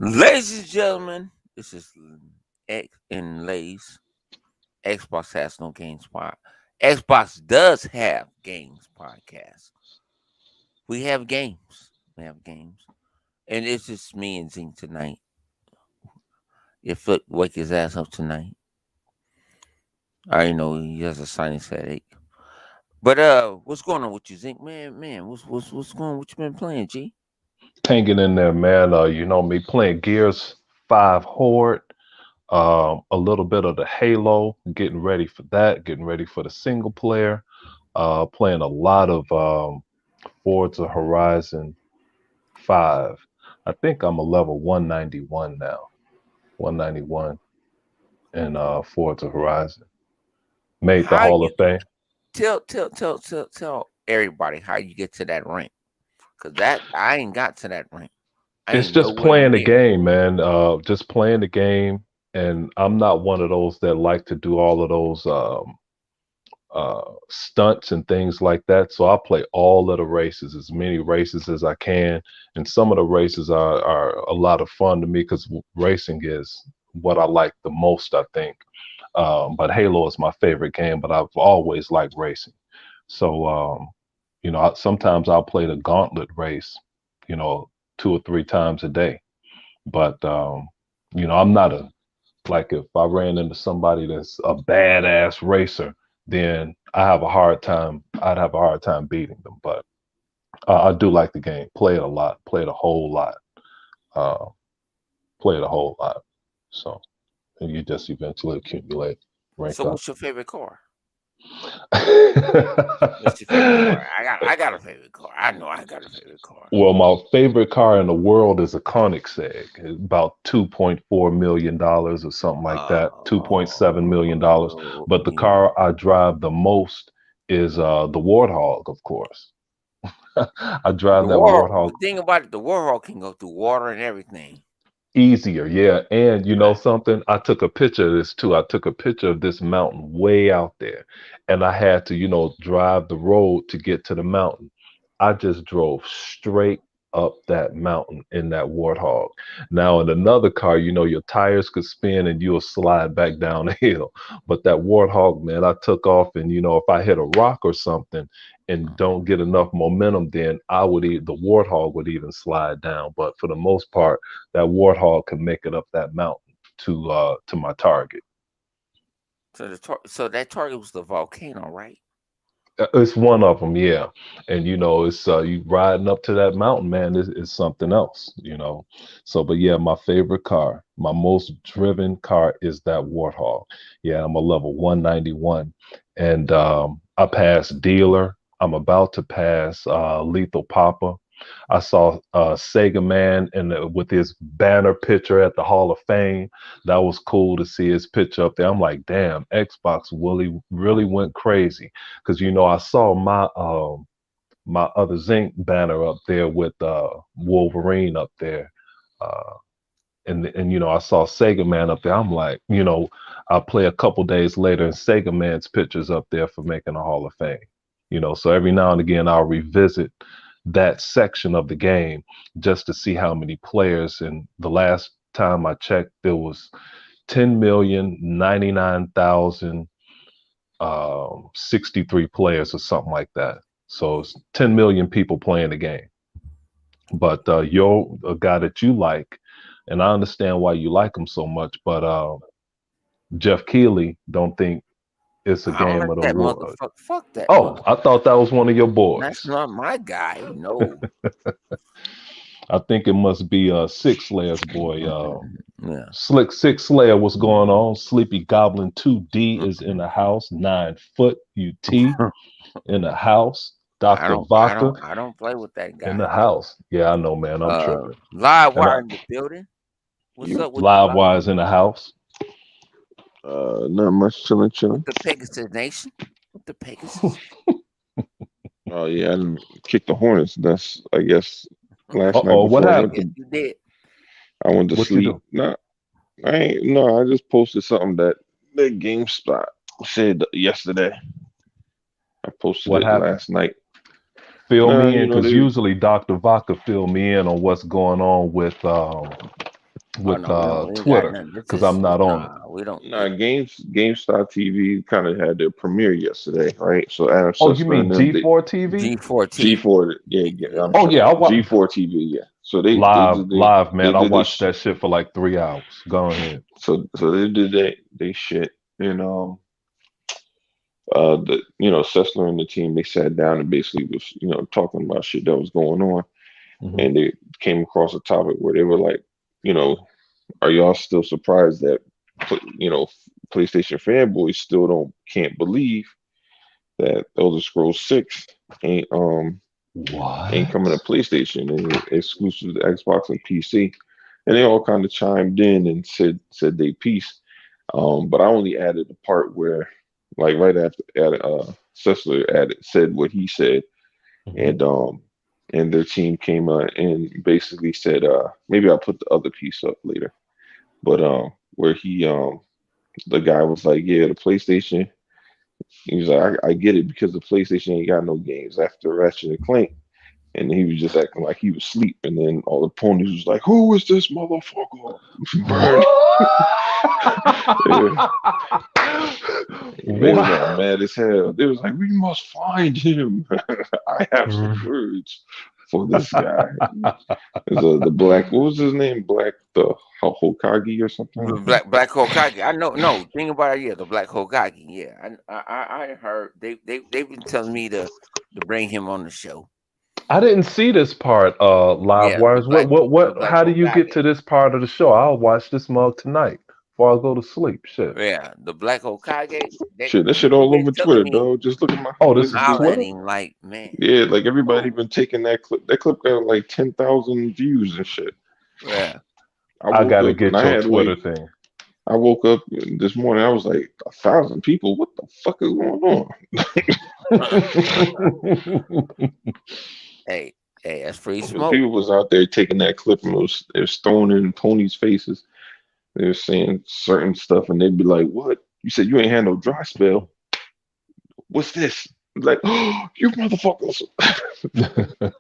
Ladies and gentlemen, this is X and Lays. Xbox has no games pod. Xbox does have games podcast. We have games. And it's just me and Zing tonight. Your foot wake his ass up tonight. I already know he has a sinus headache. But what's going on with you, Zink? Man, what's going on? What you been playing, G? Hanging in there, man. You know me playing Gears 5 Horde, a little bit of the Halo, getting ready for that, getting ready for the single player, playing a lot of Forza Horizon 5. I think I'm a level 191 now, 191 in Forza Horizon. Made the How Hall you of Fame. tell everybody how you get to that rank? Cause that I ain't got to that rank. I It's ain't just nowhere playing the near. game, man. Just playing the game. And I'm not one of those that like to do all of those stunts and things like that. So I play all of the races, as many races as I can. And some of the races are a lot of fun to me because racing is what I like the most, I think. But Halo is my favorite game, but I've always liked racing. So, you know, sometimes I'll play the gauntlet race, you know, 2 or 3 times a day. But, you know, I'm not a, like if I ran into somebody that's a badass racer, then I'd have a hard time beating them. But I do like the game, play it a lot, play it a whole lot, uh, play it a whole lot. So, and you just eventually accumulate, rank So up. what's your favorite car? What's your favorite car? I got a favorite car. I know I got a favorite car. Well, my favorite car in the world is a Koenigsegg. It's about $2.4 million or something like that, $2.7 million. But the Yeah. car I drive the most is the Warthog, of course. I The drive that Warhol. Warthog The thing about it, the Warhol can go through water and everything. easier, yeah. And you know I, something? I took a picture of this too. I took a picture of this mountain way out there, and I had to, you know, drive the road to get to the mountain. I just drove straight up that mountain in that Warthog. Now, in another car, you know, your tires could spin and you'll slide back down the hill. But that Warthog, man, I took off, and you know, if I hit a rock or something and don't get enough momentum, then the Warthog would even slide down. But for the most part, that Warthog can make it up that mountain to my target. so that target was the volcano, right? It's one of them, yeah. And you know, it's you riding up to that mountain, man, is something else, you know. So, but yeah, my favorite car, my most driven car is that Warthog. Yeah, I'm a level 191, and I passed Dealer. I'm about to pass Lethal Papa. I saw Sega Man with his banner picture at the Hall of Fame. That was cool to see his picture up there. I'm like, damn, Xbox really went crazy because you know I saw my other Zinc banner up there with Wolverine up there, uh, and you know I saw Sega Man up there. I'm like, you know, I'll play a couple days later and Sega Man's pictures up there for making a Hall of Fame. You know, so every now and again I'll revisit that section of the game just to see how many players. And the last time I checked, there was 10,099,000 63 players or something like that. So it's 10 million people playing the game. But you're a guy that you like, and I understand why you like him so much. But Jeff Keighley don't think it's a I don't game like of the that world. motherfucker. Fuck that Oh, I motherfucker. thought that was one of your That's boys. not my guy. No. I think it must be Six Slayer's boy. Yeah. Slick Six Slayer, what's going on? Sleepy Goblin 2D is in the house. 9 foot UT in the house. Dr. Vodka I don't play with that in the guy. house. Yeah, I know, man. I'm tripping. Live And wire in the building. What's You up with you, live Live? wires in the house. not much chilling, With chilling. the Pegasus Nation? With the Pegasus? Oh yeah, I didn't kick the Hornets. That's I guess last night Uh-oh, what before happened? Yes, you did. I went to What you sleep. do? Nah, I ain't no. I just posted something that GameStop said yesterday. I posted What it happened? last night. Fill Nah, me in, you know because they. usually Dr. Vodka fill me in on what's going on Oh with no, we ain't got Twitter, nothing. This because is I'm not on it. nah, we don't. Nah, GameStop TV kind of had their premiere yesterday, right? So Adam Oh, you Sessler and mean them, they G4 TV? G4 TV. G4, yeah, I'm Yeah. Oh sorry, yeah, G4 TV, yeah. So they live, did live, they man. I did they watched sh- that shit for like 3 hours. Go ahead. so they did they shit and the Sessler and the team, they sat down and basically was talking about shit that was going on, Hmm. and they came across a topic where they were like, you know are y'all still surprised that PlayStation fanboys still don't can't believe that Elder Scrolls 6 ain't What? coming to PlayStation and exclusive to Xbox and PC. And they all kind of chimed in and said they piece. But I only added the part where, like right after Sessler said what he said, Hmm. and their team came and basically said, maybe I'll put the other piece up later, but where the guy was like, yeah, the PlayStation. He was like, I get it because the PlayStation ain't got no games after Ratchet and Clank. And he was just acting like he was asleep. And then all the ponies was like, "Who is this motherfucker?" Burn. Yeah. They was all Wow. mad as hell. They was like, "We must find him. I have some words for this guy." There's the black. What was his name? Black the Hokage or something. Black Hokage. I know. No, thing about it, yeah, the Black Hokage. Yeah, I heard they've been telling me to bring him on the show. I didn't see this part, live Yeah, wires. the Black How do you get Hokage. to this part of the show? I'll watch this mug tonight before I go to sleep. Shit. Yeah, the Black Hokage. Shit, that shit People all been over telling Twitter, me dog. Just look at my Oh, this this is this. holler at Twitter? him like, man, Yeah, like everybody bro. been taking that clip. That clip got like 10,000 views and shit. Yeah, I I woke gotta up and get your Twitter thing. I woke up this morning. I was like 1,000 people. What the fuck is going on? hey, that's free Because smoke. people was out there taking that clip and it was thrown in ponies' faces. They were saying certain stuff, and they'd be like, "What? You said you ain't had no dry spell. What's this?" Like, "Oh, you motherfuckers!" I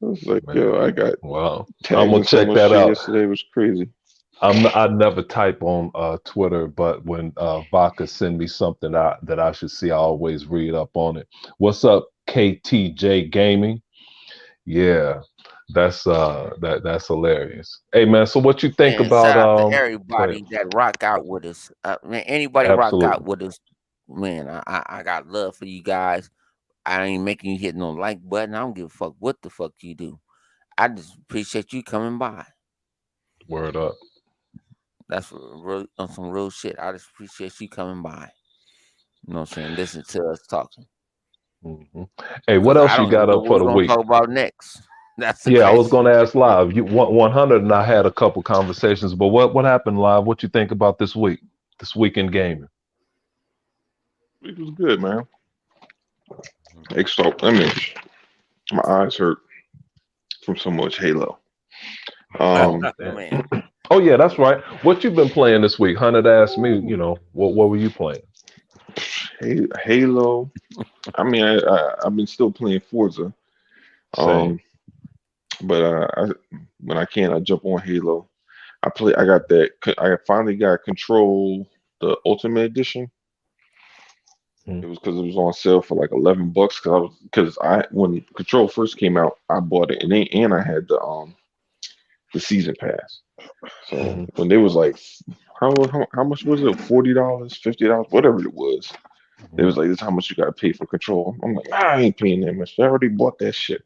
was like, "Yo, I Man, got well, I'm tagged gonna in so check much that shit out. yesterday. It was crazy." I never type on Twitter, but when Vodka send me something that I should see, I always read up on it. What's up, KTJ Gaming? Yeah, that's hilarious. Hey man, so what you think Man, about shout out to go ahead. everybody that rock out with us. Man, anybody rock out Absolutely. with us, man, I got love for you guys. I ain't making you hit no like button. I don't give a fuck what the fuck you do. I just appreciate you coming by. Word up. That's real on some real shit. I just appreciate you coming by. You know what I'm saying? Listen to us talking. Hmm. Hey, what Cause I else you don't got even know up what for we're the gonna week? talk about next. That's the Yeah, I was question. gonna ask live. You 100 and I had a couple conversations, but what happened live? What you think about this week? This weekend gaming? It was good, man. Exalt. I mean, my eyes hurt from so much Halo. I Um, understand. Man. Oh yeah, that's right. What you been playing this week? Hunted asked me, what were you playing? Halo. I mean, I've been still playing Forza. Same. Um, but when I can, I jump on Halo. I play. I got that. I finally got Control, the Ultimate Edition. Hmm. It was because it was on sale for like $11. Because I when Control first came out, I bought it, and I had the season pass. So Hmm. when they was like, how much was it? $40, $50, whatever it was. It Hmm. was like, this is how much you gotta pay for Control. I'm like, I ain't paying that much. I already bought that shit.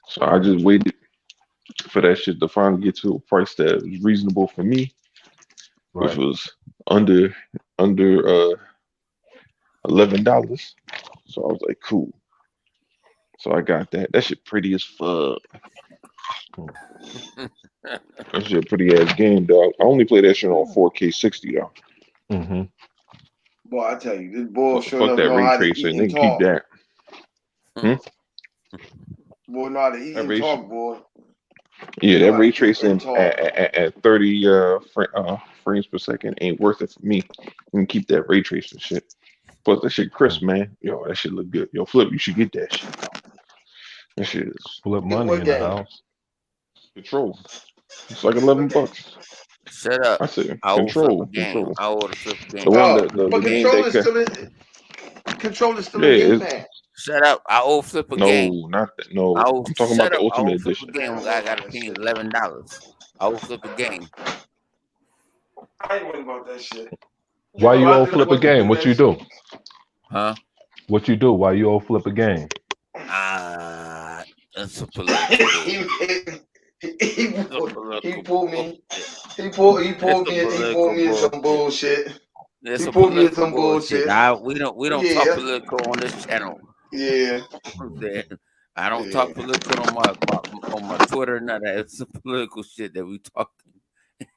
So I just waited for that shit to finally get to a price that was reasonable for me, which Right. was under $11. So I was like, cool. So I got that. That shit pretty as fuck. That shit a pretty ass game, dog. I only play that shit on 4K 60 though. Mm-hmm. Boy, I tell you, this boy sure Fuck enough that know ray how to tracing. eat They and can keep talk. that. Hmm? Boy know how to eat That and ray, talk, boy. yeah, Know that how to ray eat and tracing talk. at 30 frames per second ain't worth it for me. You can keep that ray tracing shit. Plus that shit crisp, man. Yo, that shit look good. Yo, Flip, you should get that shit. That shit is Flip Get money what in the game? house. control. It's like What 11 game? bucks. Shut up. I said I owe Flip a control, game. control. I owe the Flip a The game. one Oh, that the but game that controller's still yeah, in Game it's Pass. Shut up. I owe Flip a game. no, not that. No, I owe I'm talking about shut the up. I ultimate owe Flip a edition. I game. ain't I worried gotta about that pay shit. $11. I owe Flip a game. I ain't worried about that shit. Why Joe, you I owe just Flip a want to game? do What that you shit. do? Huh? What you do? Why you owe Flip a game? It's a political he, bullshit. he, It's a he political pulled me. bullshit. He pulled It's a he pulled political me in some bullshit. bullshit. It's He a pulled me in political some bullshit. bullshit. We don't talk Yeah, political on this channel. yeah, I don't yeah. talk political on my Twitter. None of that. It's some political shit that we talk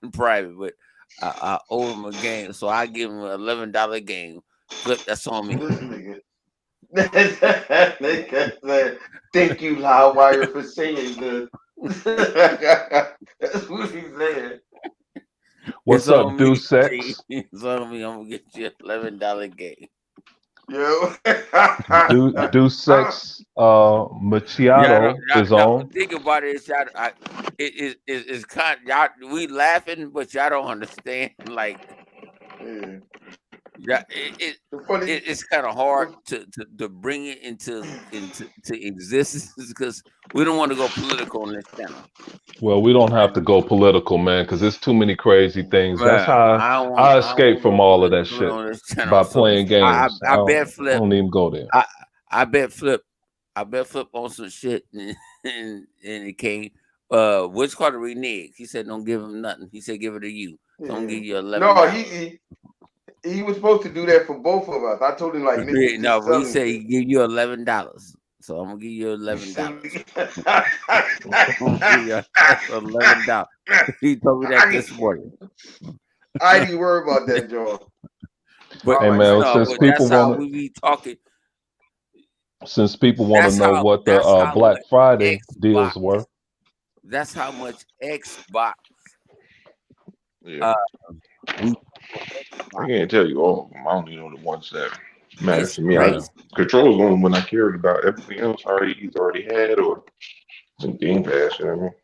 in private. But I owe him a game, so I give him an $11 game. Flip, that's on me. This nigga. Nigga said, thank you, Loudwire, for saying this. That's what he said. What's It's up, on me, Do G. Sex? It's on me. I'm gonna get you $11 game. Yo. Do Sex Macchiato is Y'all on. think about it. It's kind. Y'all, we laughing, but y'all don't understand. Like, Yeah. yeah, The funny, it's kind of hard to bring it into existence because we don't want to go political on this channel. Well, we don't have to go political, man, because there's too many crazy things. That's Man, how I I don't escape want to from go all of that political shit on this channel. by So playing games. I bet I Flip. don't even go there. I bet Flip. I bet Flip on some shit and it came. Which called to renege. He said don't give him nothing. He said give it to you. So I'm gonna give you $11. no, he was supposed to do that for both of us. I told him like, nigga, No, just but he sell said it. he give you $11. So I'm gonna give you $11. $11. He told me that this morning. I ain't even worry about that, Joe. But Hey, man, no, since but people that's how want to, we be talking. know what the That's how Black much Friday Xbox. deals were. That's how much Xbox. Yeah. We, I can't tell you all of them. I only know the ones that matter it's to me. crazy. Control's the only one I cared about. Everything else I already had or it's in Game Pass. You know what I mean?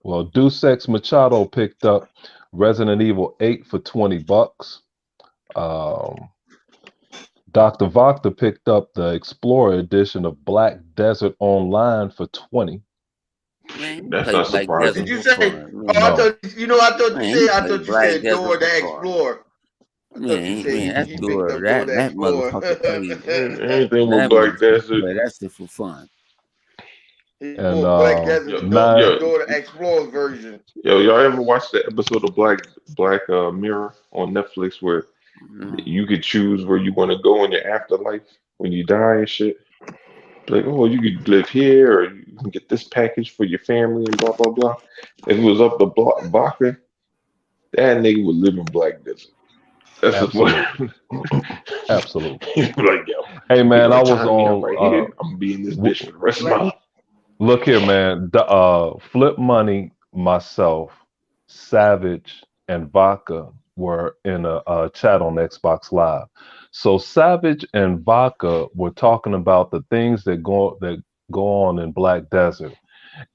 Well, Deus Ex Machado picked up Resident Evil 8 for $20. Dr. Vocta picked up the Explorer edition of Black Desert Online for $20. Man, you That's play not Black surprising. Did Desert you for say? fun. Oh, I No. thought Man, you I play thought you Black said Desert Dora for the fun. Explorer. I thought you said Man, that's he picked Dora. up Dora the That Explorer. motherfucker plays. Anything with That Black motherfucker Desert. play that shit for fun. He And bought Black Desert Yo, the nine, Dora the Explorer version. y'all ever watch the episode of Black Mirror on Netflix where you could choose where you want to go in your afterlife when you die and shit? Like, oh, you could live here, or you can get this package for your family, and blah blah blah. If it was up to Baka, that nigga would live in Black Desert. That's just what. absolutely. He's like, yo, Hey, man, I like, was time me up right here. on. I'm gonna be in this bitch for the rest of my life. Look here, man. Flip Money, myself, Savage, and Vodka were in a chat on Xbox Live. So Savage and Vodka were talking about the things that go on in Black Desert.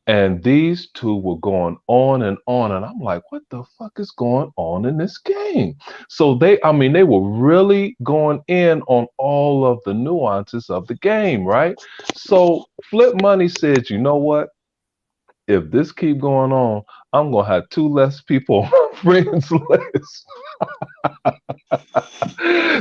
And these two were going on, and I'm like, what the fuck is going on in this game? So they were really going in on all of the nuances of the game, right? So Flip Money said, you know what? If this keep going on, I'm gonna have 2 less people on my friends list.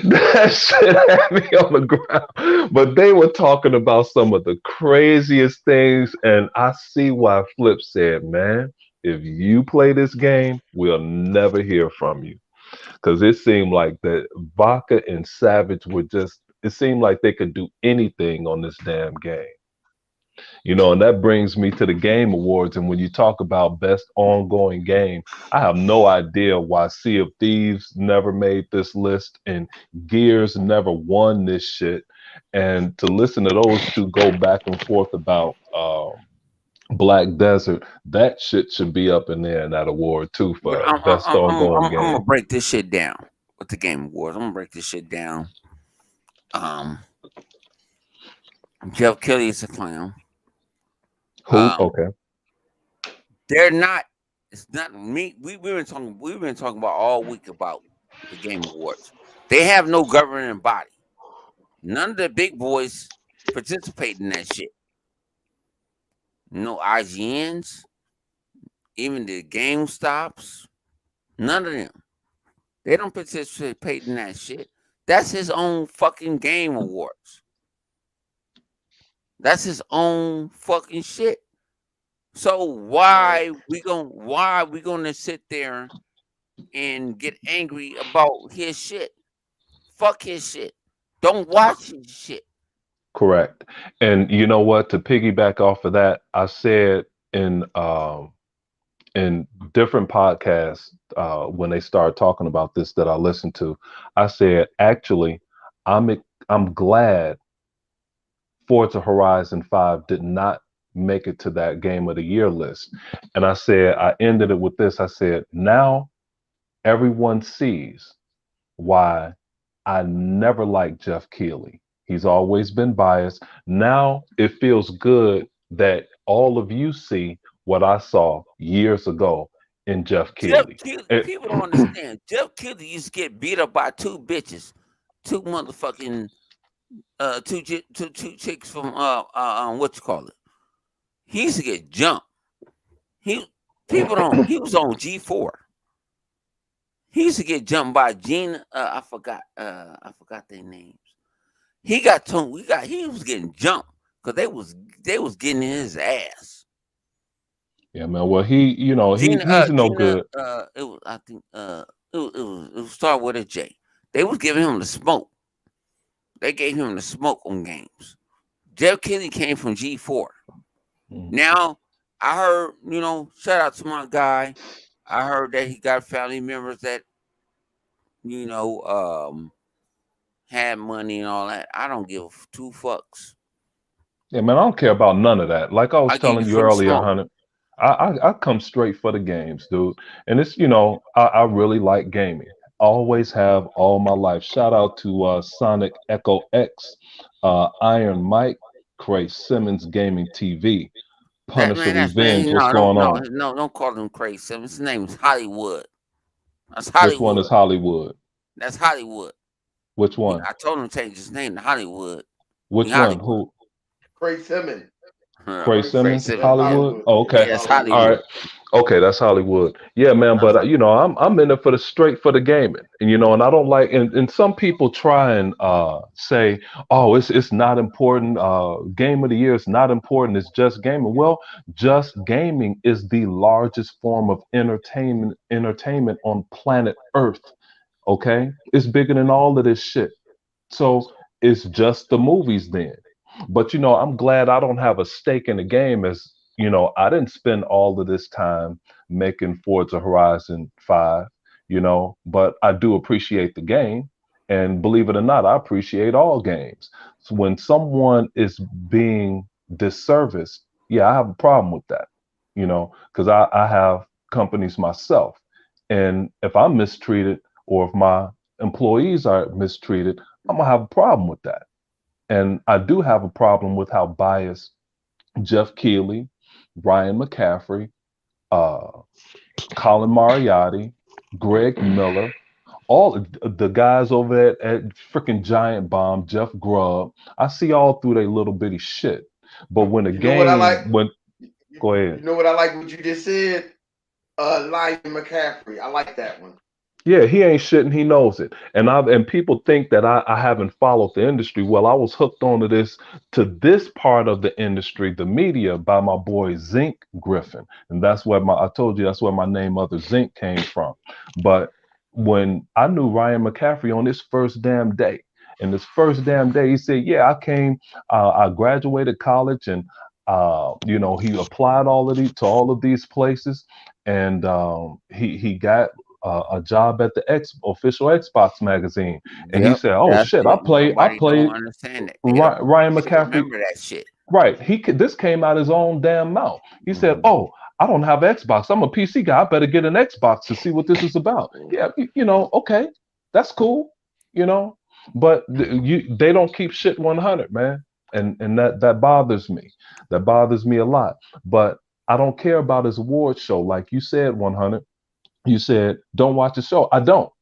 That shit had me on the ground. But they were talking about some of the craziest things, and I see why Flip said, man, if you play this game, we'll never hear from you. Because it seemed like that Vodka and Savage were just it seemed like they could do anything on this damn game. And that brings me to the Game Awards. And when you talk about best ongoing game, I have no idea why Sea of Thieves never made this list and Gears never won this shit. And to listen to those two go back and forth about Black Desert, that shit should be up in there in that award too for best ongoing I'm gonna game. break this shit down with the Game Awards. I'm gonna break this shit down. Jeff Kelly is a clown. Who? Okay. They're not. It's not me. We've been talking about all week about the Game Awards. They have no governing body. None of the big boys participate in that shit. No IGNs, even the GameStops, none of them. They don't participate in that shit. That's his own fucking Game Awards. That's his own fucking shit. So why we gonna sit there and get angry about his shit? Fuck his shit. Don't watch his shit. Correct. And you know what? To piggyback off of that, I said in different podcasts when they started talking about this that I listened to, I said actually I'm glad Forza Horizon 5 did not make it to that Game of the Year list. And I said I ended it with this. I said now everyone sees why I never liked Jeff Keighley. He's always been biased. Now it feels good that all of you see what I saw years ago in Jeff Keighley. People don't understand. Jeff Keighley used to get beat up by two bitches, two motherfucking two chicks from what you call it. He used to get jumped. He was on G4. He used to get jumped by Gina. I forgot their names. He was getting jumped because they was getting in his ass. Yeah, man. Well, he's no good. It was, I think it was start with a J. They was giving him the smoke. They gave him the smoke on games. Jeff Keighley came from G4. Now I heard, shout out to my guy. I heard that he got family members that, had money and all that. I don't give two fucks. Yeah, man, I don't care about none of that. Like I was telling you earlier, Hunter, I come straight for the games, dude. And it's, I really like gaming. Always have all my life. Shout out to Sonic Echo X, Iron Mike, Cray Simmons Gaming TV, Punisher Revenge. What's going on? No, don't call him Cray Simmons. His name is Hollywood. That's Hollywood. Which one is Hollywood? That's Hollywood. Which one? I told him to change his name to Hollywood. Which one? Who? Cray Simmons. Cray Simmons, Hollywood. Oh, okay. Yes, Hollywood. All right. Okay, that's Hollywood. Yeah, man. But I'm in it for the gaming, and and I don't like. And some people try and say, oh, it's not important. Game of the year is not important. It's just gaming. Well, just gaming is the largest form of entertainment on planet Earth. Okay, it's bigger than all of this shit. So it's just the movies then. But I'm glad I don't have a stake in the game as I didn't spend all of this time making Forza Horizon 5, but I do appreciate the game. And believe it or not, I appreciate all games. So when someone is being disserviced, yeah, I have a problem with that, because I have companies myself. And if I'm mistreated or if my employees are mistreated, I'm going to have a problem with that. And I do have a problem with how biased Jeff Keighley, Ryan McCaffrey, Colin Moriarty, Greg Miller, all the guys over at freaking Giant Bomb, Jeff Grubb, I see all through their little bitty shit. But when the game, go ahead. You know what I like? What you just said, Ryan McCaffrey. I like that one. Yeah, he ain't shit and he knows it. And people think that I haven't followed the industry. Well, I was hooked onto this part of the industry, the media, by my boy Zinc Griffin. And that's where I told you that's where my name Mother Zinc came from. But when I knew Ryan McCaffrey on his first damn day, And this first damn day, he said, "Yeah, I came. I graduated college, and he applied all of these places, and he got a job at the official Xbox magazine." And he Yep, said, "Oh that's shit, I it. Nobody don't played understand that. They don't Ryan need to McCaffrey." remember that shit. Right. This came out his own damn mouth. He said, Mhm. "Oh, I don't have Xbox. I'm a PC guy. I better get an Xbox to see what this is about." Yeah, okay, that's cool, you know. But they don't keep shit 100, man, and that bothers me. That bothers me a lot. But I don't care about his award show, like you said, 100. You said don't watch the show. I don't.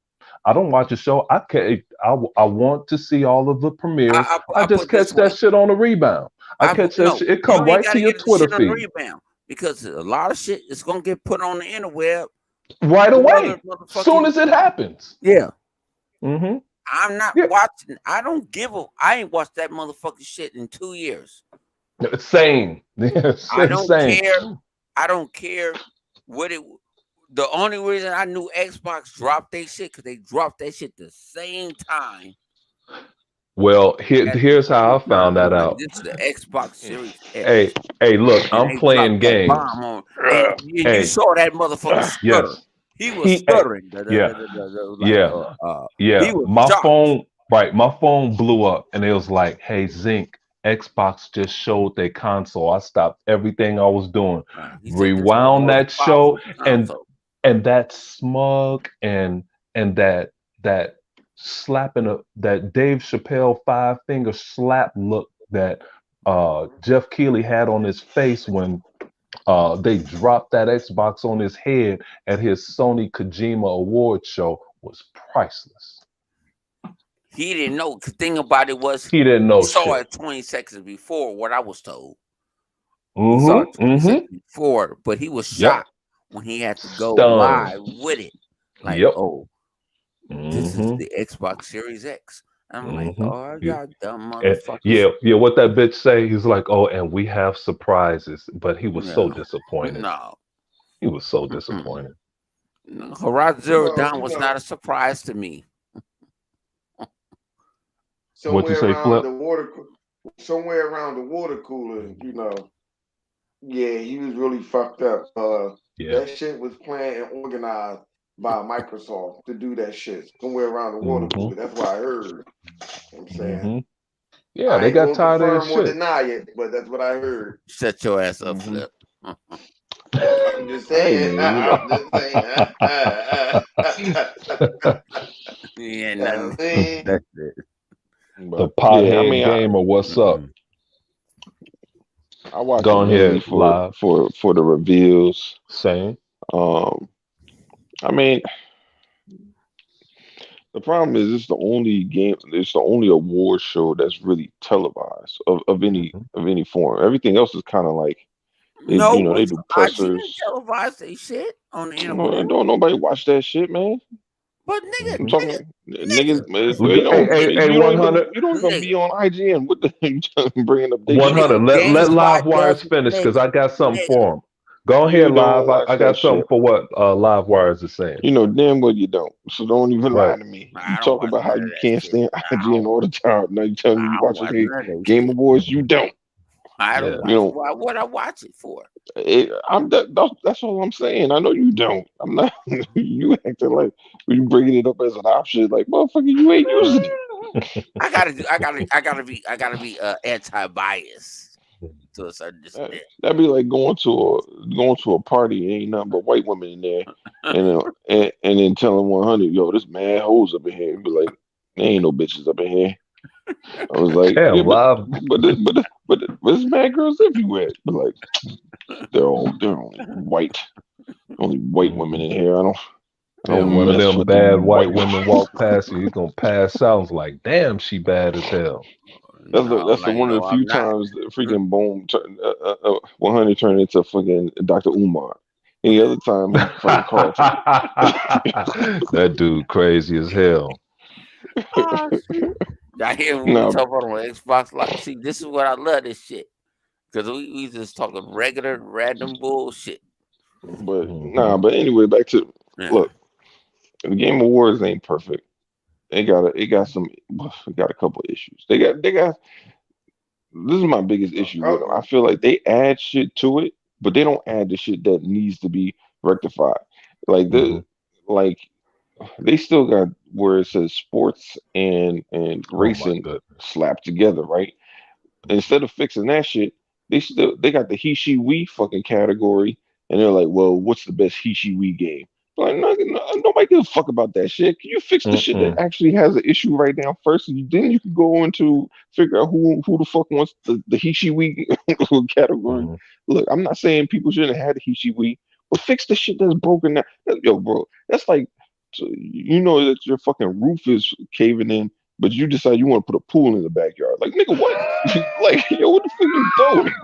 I don't watch the show. I can I want to see all of the premieres. I I just put this catch that way. shit on a rebound. I catch that No, shit. It you come ain't right to gotta your get the Twitter shit on the feed rebound because a lot of shit is gonna get put on the interweb. right Whether away. Soon motherfucking as it happens. yeah, Mm-hmm. I'm not Yeah. watching. I don't give a. I ain't watched that motherfucking shit in 2 years. Same. Yeah, I don't same. care. I don't care what it. The only reason I knew Xbox dropped their shit because they dropped that shit the same time. Well, At here's how I found I'm that like, out. this is the Xbox Series X, Hey, look, and I'm they dropped playing that games. bomb on, and you Hey, saw that motherfucker stutter. yes. He was stuttering. Yeah, Like, yeah, he yeah. was My shocked. phone, right? My phone blew up, and it was like, "Hey, Zinc, Xbox just showed their console." I stopped everything I was doing, He said this is the rewound most that show, powerful and console. that smug and that slapping that Dave Chappelle five finger slap look that Jeff Keighley had on his face when they dropped that Xbox on his head at his Sony Kojima Award show was priceless. He didn't know. The thing about it was He didn't he know saw shit. it 20 seconds before what I was told. He saw it 20 seconds before, but he was shocked when he had to go Stunned. live with it. Like, Yep. oh, this is the Xbox Series X. I'm like, oh, y'all dumb motherfuckers. Yeah. What that bitch say? He's like, "Oh, and we have surprises," but he was so disappointed. No, He was so disappointed. no. Horizon Zero Well, Dawn was not a surprise to me. What you say, Flip? Somewhere around the water cooler, yeah, he was really fucked up. Yeah. That shit was planned and organized by Microsoft to do that shit somewhere around the water cooler. That's what I heard. You know what I'm saying. Yeah, I they ain't got gonna tired of confirm or his shit. deny it, but that's what I heard. Shut your ass up, Flip. I'm just saying. I'm just saying. Yeah, I nothing. mean, That's it. The pothead gamer, what's up? I watch Go it mainly ahead, live. for the reveals. Same. I mean, the problem is it's the only game, it's the only award show that's really televised of any form. Everything else is kind of like they No, they do IGN pressers. televised they shit on the No, internet. don't nobody watch that shit, man. But I'm nigga, talking niggas. Hey, You don't even 100. you don't even be on IGN. What the you bringing up? 100. Let Games Live Spot Wires does finish because I got something nigga. for him. Go You ahead, don't Live. watch I that got something shit. for what Live Wires is saying. You know damn well you don't. So don't even lie Right. to me. I You don't talk watch about how none of you that can't shit. stand IGN all the time. Now you telling me I you don't watch watch the none of that Game shit. Awards. You don't. I don't Yeah. watch You don't. what I watch it for. That's all I'm saying. I know you don't. I'm not. You acting like you bringing it up as an option. Like motherfucker, you ain't using it. I gotta be anti-bias to a certain extent. That'd be like going to a party, ain't nothing but white women in there, and then telling 100, yo, this mad hoes up in here. You'd be like, there ain't no bitches up in here. I was like, Damn, yeah, Live. but there's mad girls everywhere. But like, they're only white women in here. I don't And one of mess them with bad them white women walk past you, you're gonna pass out. It's like, damn, she bad as hell. That's the one of the few times that freaking Boom 100 turned into fucking Dr. Umar. Any other time, he fucking Carlton. That dude crazy as hell. I hear when we talk about on Xbox Live. See, this is what I love this shit. Because we just talking regular random bullshit. But but anyway, back to look, the Game Awards ain't perfect. it got a couple of issues. They got this is my biggest issue with them. I feel like they add shit to it, but they don't add the shit that needs to be rectified. Like Mm-hmm. like they still got where it says sports and Oh my racing goodness. slapped together, right? Instead of fixing that shit, they got the he she we fucking category, and they're like, well, what's the best he she we game? Like, nobody gives a fuck about that shit. Can you fix the shit that Mm-mm. actually has an issue right now first? And then you can go into figure out who the fuck wants the he she we category. Mm-hmm. Look, I'm not saying people shouldn't have had the he she we, but fix the shit that's broken now. Yo, bro, that's like, so you know that your fucking roof is caving in, but you decide you want to put a pool in the backyard. Like, nigga, what? Like, yo, what the fuck you doing?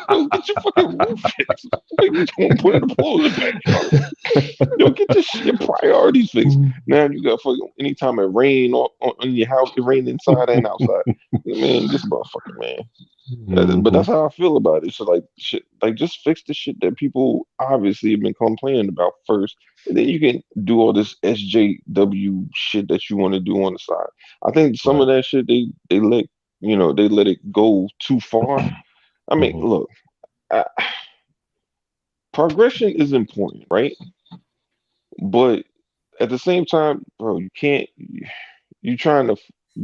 Yo, get your fucking roof fixed. Like, you don't put in a pool in the backyard. Yo, get your priorities fixed. Now you got fucking anytime it rain on your house, it rain inside and outside. Man, this motherfucker, man. But Mm-hmm. that's how I feel about it. So like shit, like just fix the shit that people obviously have been complaining about first, and then you can do all this SJW shit that you want to do on the side. I think some Right. of that shit they let it go too far. I mean, Mm-hmm. look, I, progression is important, right? But at the same time, bro, you can't. You trying to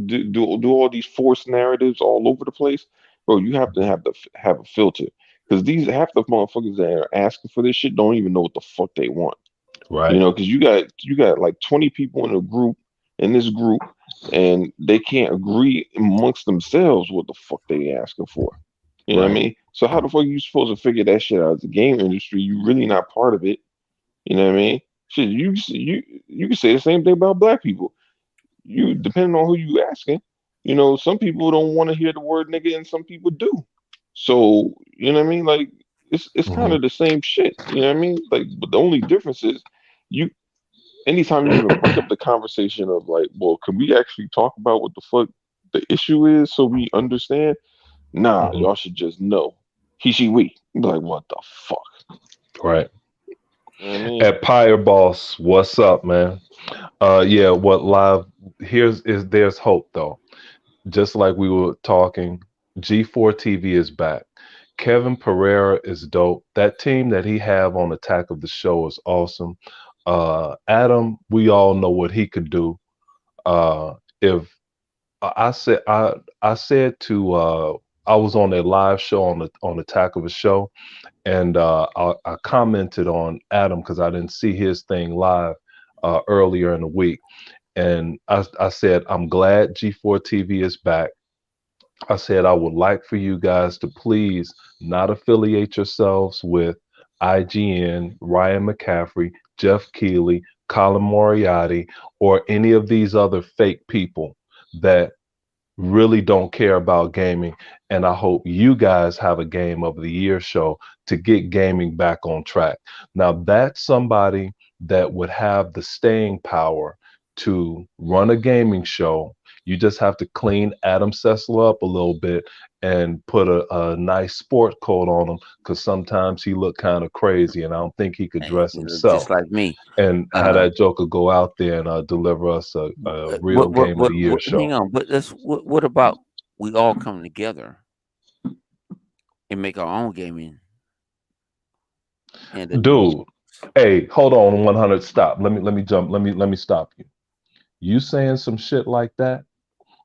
do all these forced narratives all over the place, bro. You have to have a filter because these half the motherfuckers that are asking for this shit don't even know what the fuck they want. You Right. know, because you got like 20 people in this group, and they can't agree amongst themselves what the fuck they asking for. You know what I Right. mean? So how the fuck you supposed to figure that shit out as a game industry? You really not part of it. You know what I mean? Shit, you can say the same thing about black people. You depending on who you asking, some people don't want to hear the word nigga and some people do. So, you know what I mean? Like it's kind Mm-hmm. of the same shit. You know what I mean? Like, but the only difference is you anytime you even bring up the conversation of like, well, can we actually talk about what the fuck the issue is so we understand? Nah, Mm-hmm. y'all should just know. He she we. Be like, what the fuck? Right. You know what I mean? At Pyre Boss, what's up, man? Yeah, what live here's is there's hope though. Just like we were talking, G4 TV is back. Kevin Pereira is dope. That team that he have on Attack of the Show is awesome. Adam, we all know what he could do. If I said to I was on a live show on Attack of the Show, and I commented on Adam because I didn't see his thing live earlier in the week, and I said I'm glad G4 TV is back. I said I would like for you guys to please not affiliate yourselves with IGN, Ryan McCaffrey, Jeff Keighley, Colin Moriarty, or any of these other fake people that really don't care about gaming. And I hope you guys have a Game of the Year show to get gaming back on track. Now, that's somebody that would have the staying power to run a gaming show. You just have to clean Adam Sessler up a little bit and put a nice sport coat on him because sometimes he look kind of crazy and I don't think he could Hey, dress you look just himself. like me. And have Uh, that Joker go out there and deliver us a real Game of the Year show. hang on, but what about we all come together and make our own gaming and Dude, hey, hold on, 100. Stop. Let me jump. Let me stop you. You saying some shit like that?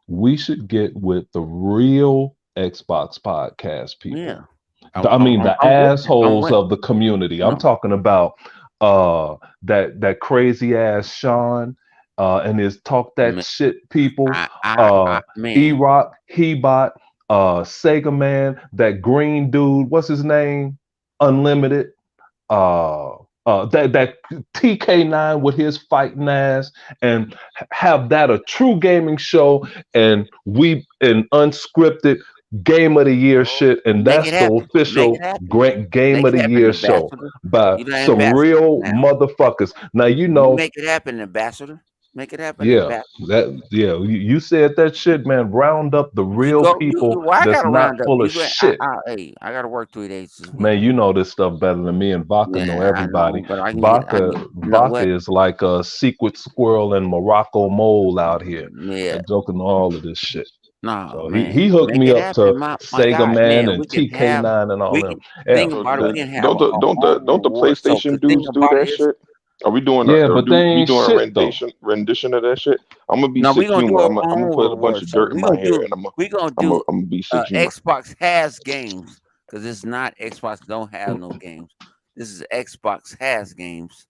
We should get with the real Xbox podcast yeah, people. I mean, the I'm with you. I'm assholes with of the community. I'm no, talking about that crazy ass Sean and his talk that man, shit people. I E man, Rock, Hebot, Sega Man, that green dude. What's his name? Unlimited that TK9 with his fighting ass and have that a true gaming show and we an unscripted Game of the Year shit and make it that's the happen. Make it official happen. great Game Make of it the happen, Year show ambassador. by You the some ambassador real now. motherfuckers. Now you You know make it happen, ambassador. Make it happen in back. You said that shit, man. Round up the You real go. people Well, I that's gotta not round up. full of You go. shit. Hey, I gotta work 3 days this week. Man, you know this stuff better than me, and Vodka know Yeah, I everybody. know, but I can get. I Vodka, can. You know Vodka what? is like a secret squirrel in Morocco mole out here. Yeah. I'm joking all of this shit. No, So he man. hooked Make me it up to happen, my Sega guy, Man man. and We can have. TK9 and all We them. can Yeah, think So about it. We the, can have don't the a don't the whole don't the award show. PlayStation Cause think dudes do about that it is, shit? Are we doing a yeah, or but do they we ain't doing a shit though. rendition of that shit? I'm gonna be no, we sick gonna do humor. our I'm gonna own put a bunch award of show. dirt in my hair and We gonna do I'm gonna be sick humor. Xbox has games because it's not Xbox don't have no games. This is Xbox has games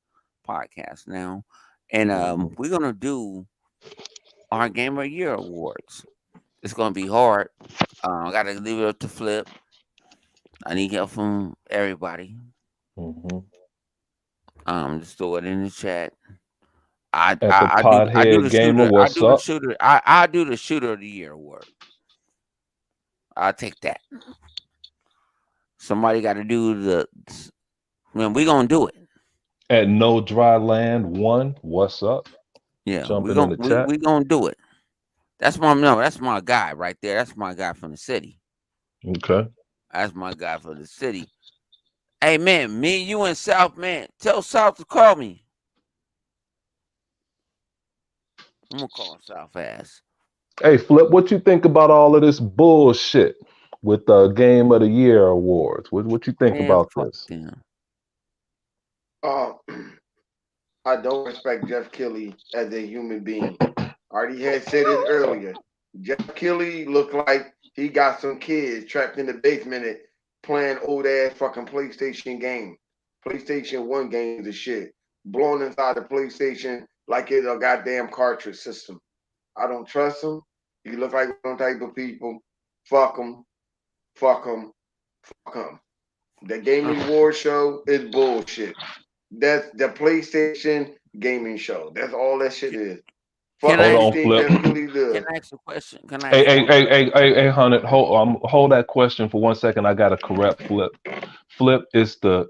podcast now, and we're gonna do our Game of the Year awards. It's gonna be hard. I gotta leave it up to Flip. I need help from everybody. Mm-hmm. Just throw it in the chat. At the I do Podhead the Gamer, shooter. what's up? I do the shooter of the year award. I'll take that. Somebody got to do the. Man, we gonna do it. At No Dry Land 1, what's up? Yeah, Jumping in the chat. we gonna do it. That's my guy right there. That's my guy from the city. Okay. That's my guy from the city. Hey man, me, you and South, man. Tell South to call me. I'm gonna call South ass. Hey, Flip, what you think about all of this bullshit with the Game of the Year awards? What you think Man, about fuck this? them. Uh, I don't respect Jeff Kelly as a human being. I already had said it earlier. Jeff Kelly looked like he got some kids trapped in the basement playing old ass fucking PlayStation game. PlayStation 1 games of shit. Blown inside the PlayStation like it's a goddamn cartridge system. I don't trust him. He look like one type of people. Fuck him. Fuck him. Fuck him. The Gaming Award show is bullshit. That's the PlayStation gaming show. That's all that shit is. Fuck Can I Hold ask on, anything Flip. Jeff Kelly can does. I ask a question? Can I Hey, ask hey, one hey, question? hey, Hunted, hold that question for 1 second. I gotta correct Flip. Flip is the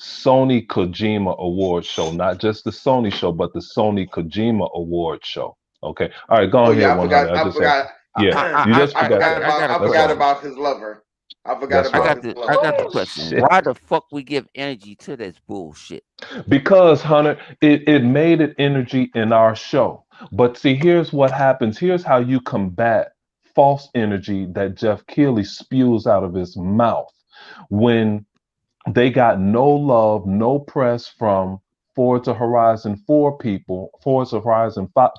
Sony Kojima Award show, not just the Sony show, but the Sony Kojima Award show. Okay. All right, go Oh ahead, yeah, I 100. forgot. I I just had forgot. to. Yeah, you just I forgot forgot that. I about. got a I That's forgot all. question. about his lover. I forgot That's about right. his I lover. got the Oh question. shit. Why the fuck we give energy to this bullshit? Because, Hunter, it made it energy in our show. But see, here's what happens. Here's how you combat false energy that Jeff Keighley spews out of his mouth when they got no love, no press from Forza Horizon 4 people, Forza Horizon 5,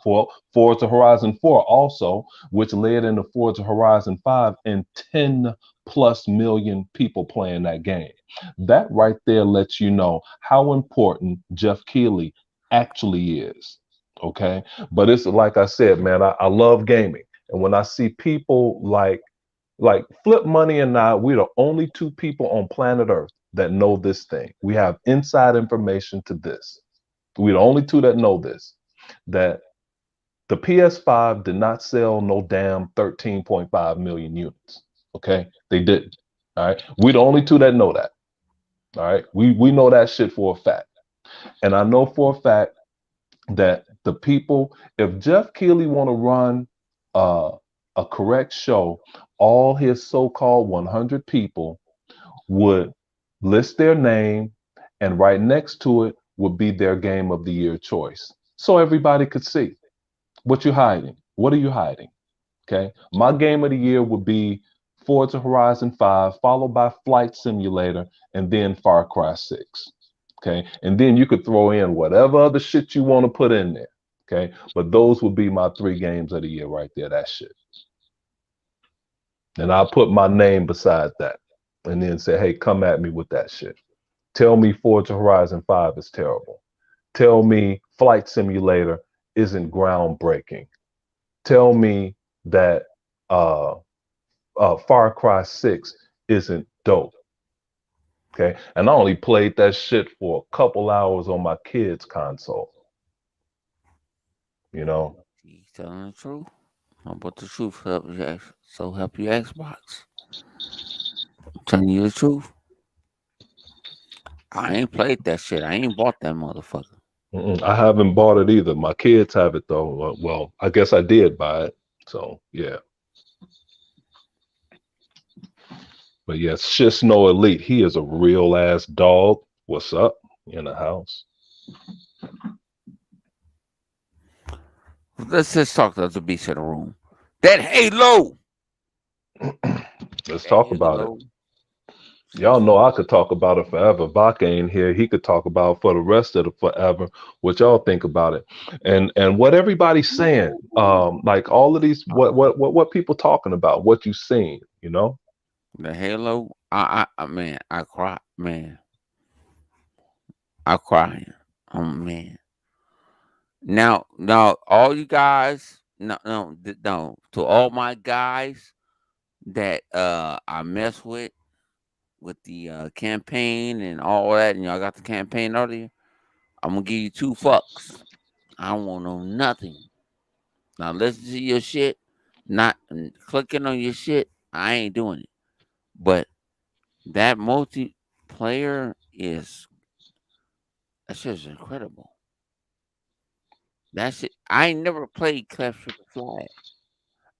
Forza Horizon 4 also, which led into Forza Horizon 5 and 10 plus million people playing that game. That right there lets you know how important Jeff Keighley actually is. Okay. But it's like I said, man, I love gaming. And when I see people like Flip Money and I, we're the only two people on planet Earth that know this thing. We have inside information to this. We're the only two that know this. That the PS5 did not sell no damn 13.5 million units. Okay? They didn't. All right. We're the only two that know that. All right. We know that shit for a fact. And I know for a fact that the people, if Jeff Keighley want to run a correct show, all his so-called 100 people would list their name, and right next to it would be their game of the year choice. So everybody could see what you're hiding. What are you hiding? Okay. My game of the year would be Forza Horizon 5, followed by Flight Simulator, and then Far Cry 6. Okay. And then you could throw in whatever other shit you want to put in there. Okay. But those would be my 3 games of the year right there. That shit. And I'll put my name beside that and then say, hey, come at me with that shit. Tell me Forza Horizon 5 is terrible. Tell me Flight Simulator isn't groundbreaking. Tell me that Far Cry 6 isn't dope. Okay. And I only played that shit for a couple hours on my kid's console. You know? He's telling the truth. How about the truth? Help you, so help you Xbox. I'm telling you the truth. I ain't played that shit. I ain't bought that motherfucker. I haven't bought it either. My kids have it though. Well, I guess I did buy it. So yeah. But yes, Shit Snow Elite. He is a real ass dog. What's up in the house? Let's just talk to the beast in the room. That Halo. Let's That talk about it. Halo. Y'all know I could talk about it forever. Bach ain't here. He could talk about it for the rest of the forever. What y'all think about it? And what everybody's saying. Like all of these what people talking about, what you seen, you know? The Halo. Man, I cry. Man, I cry. Oh man. Now, all you guys, no, to all my guys that I mess with the campaign and all that, and y'all got the campaign earlier. I'm gonna give you 2 fucks. I don't want no nothing. Now listen to your shit, not clicking on your shit. I ain't doing it. But that multiplayer is that shit is incredible. That shit. I ain't never played Capture the Flag,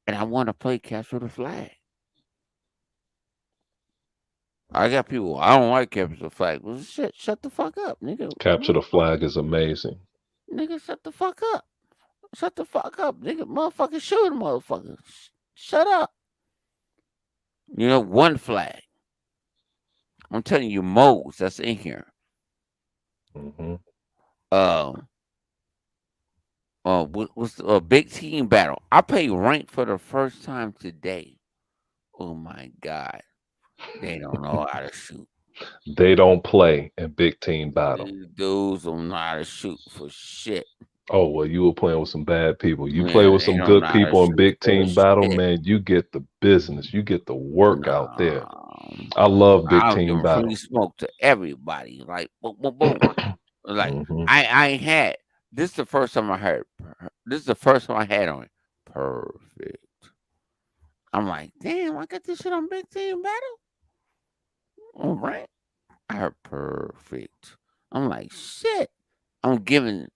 and I want to play Capture the Flag. I got people. I don't like Capture the Flag. Well, shit, shut the fuck up, nigga. Capture the Flag is amazing. Nigga, shut the fuck up. Shut the fuck up, nigga. Motherfucker, shoot a motherfucker. Shut up. You know, one flag. I'm telling you, modes that's in here. Hmm. Um, what's a big team battle? I played ranked for the first time today. Oh my god, they don't know how to shoot. They don't play in big team battle. These dudes don't know how to shoot for shit. Oh well, you were playing with some bad people. You play Yeah, with they some don't good know how to people in shoot big for team battle, shit. man. You get the business. You get the work out there. No, I love big I'll team give free battle. smoke to everybody. Like boom, boom, boom. Like Hmm. I ain't had. This is the first time I heard. This is the first time I had on it. Perfect. I'm like, damn, I got this shit on Big Team Battle. All right. I heard perfect. I'm like, shit. I'm giving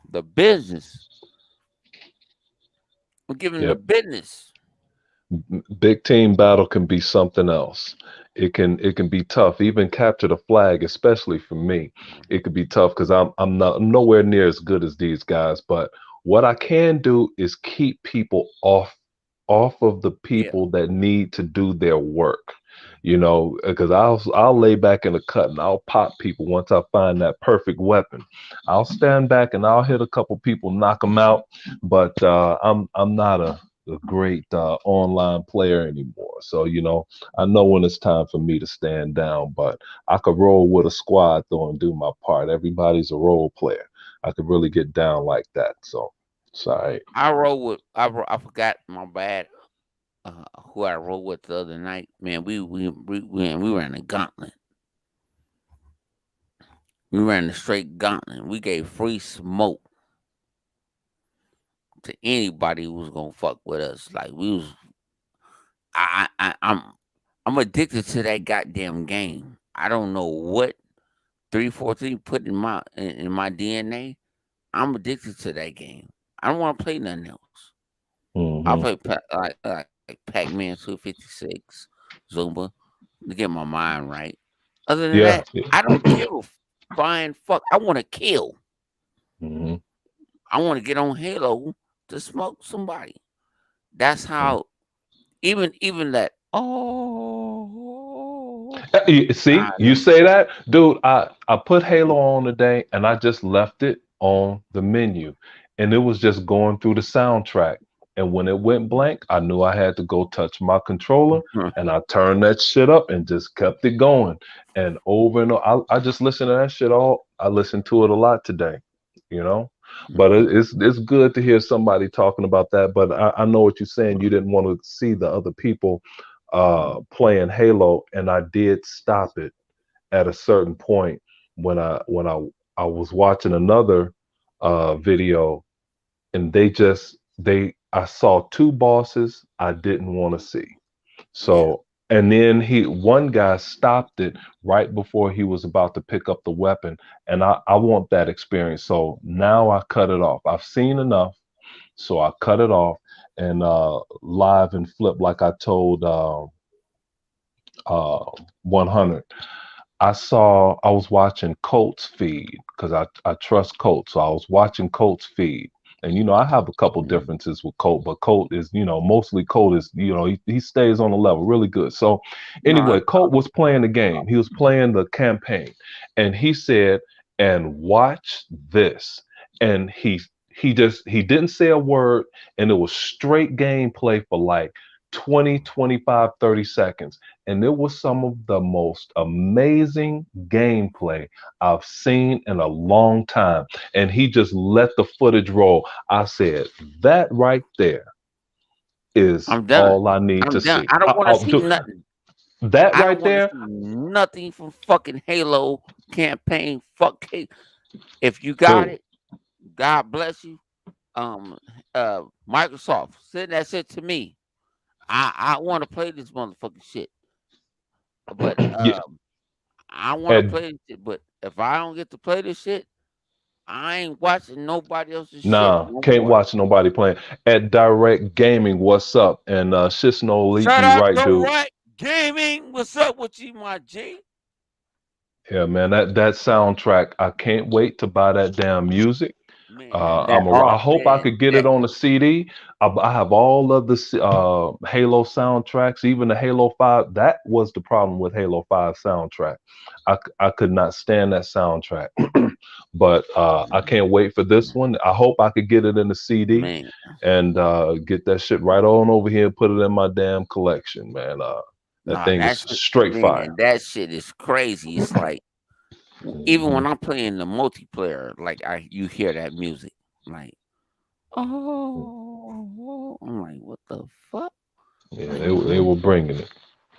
the business. I'm giving the Yep. business. Big team battle can be something else. It can be tough. Even capture the flag, especially for me, it could be tough because I'm not nowhere near as good as these guys. But what I can do is keep people off of the Yeah. people that need to do their work. You know, because I'll lay back in the cut and I'll pop people once I find that perfect weapon. I'll stand back and I'll hit a couple people, knock them out. But I'm not a great online player anymore. So I know when it's time for me to stand down. But I could roll with a squad though and do my part. Everybody's a role player. I could really get down like that. So it's all right. I roll with I forgot my bad who I rolled with the other night. Man, we ran a gauntlet. We ran a straight gauntlet. We gave free smoke to anybody who was gonna fuck with us. Like we was I'm addicted to that goddamn game. I don't know what 343 put in my DNA. I'm addicted to that game. I don't want to play nothing else. I Hmm. play like Pac-Man 256, Zumba to get my mind right. Other than Yeah. that, I don't give a flying fuck. I want to kill. Hmm. I want to get on Halo to smoke somebody. That's how. Even that. Oh, See, I you don't say that, dude. I put Halo on today, and I just left it on the menu, and it was just going through the soundtrack. And when it went blank, I knew I had to go touch my controller, and I turned that shit up and just kept it going. And over and over, I just listened to that shit all. I listened to it a lot today, you know. But it's good to hear somebody talking about that. But I know what you're saying. You didn't want to see the other people playing Halo, and I did stop it at a certain point when I was watching another video, and they I saw two bosses I didn't want to see. Yeah. So And then one guy stopped it right before he was about to pick up the weapon. And I want that experience. So now I cut it off. I've seen enough. So I cut it off and live and flip like I told uh 100. I was watching Colts feed because I trust Colt. So I was watching Colts feed. And I have a couple differences with Colt, but Colt is, mostly Colt is, he stays on the level really good. So No, anyway, Colt was playing the game. He was playing the campaign. And he said, and watch this. And he didn't say a word, and it was straight gameplay for like 20, 25, 30 seconds. And it was some of the most amazing gameplay I've seen in a long time. And he just let the footage roll. I said, that right there is I'm done. all I need to I'm done. see. I don't want to I'll see do nothing. that I don't right want to there. see nothing from fucking Halo campaign. Fuck Halo. If you got Dude, it, God bless you. Um, Microsoft, send that shit to me. I want to play this motherfucking shit, but yeah, I want to and play this shit. But if I don't get to play this shit, I ain't watching nobody else's shit nah, no can't more. watch nobody playing. At Direct Gaming, what's up? And Shisno Elite, Shut you up, right, dude. direct gaming. What's up with you, my G? Yeah, man, that soundtrack, I can't wait to buy that damn music. Man, that I oh hope I man, could get it that on the CD. I have all of the Halo soundtracks, even the Halo 5. That was the problem with Halo 5 soundtrack. I could not stand that soundtrack. But I can't wait for this one. I hope I could get it in the CD man. and get that shit right on over here and put it in my damn collection, man. That Nah, thing is that's straight fire. man. That shit is crazy. It's like even Mhm. when I'm playing the multiplayer, like you hear that music, like oh, I'm like, what the fuck? Yeah, Like, they were bringing it.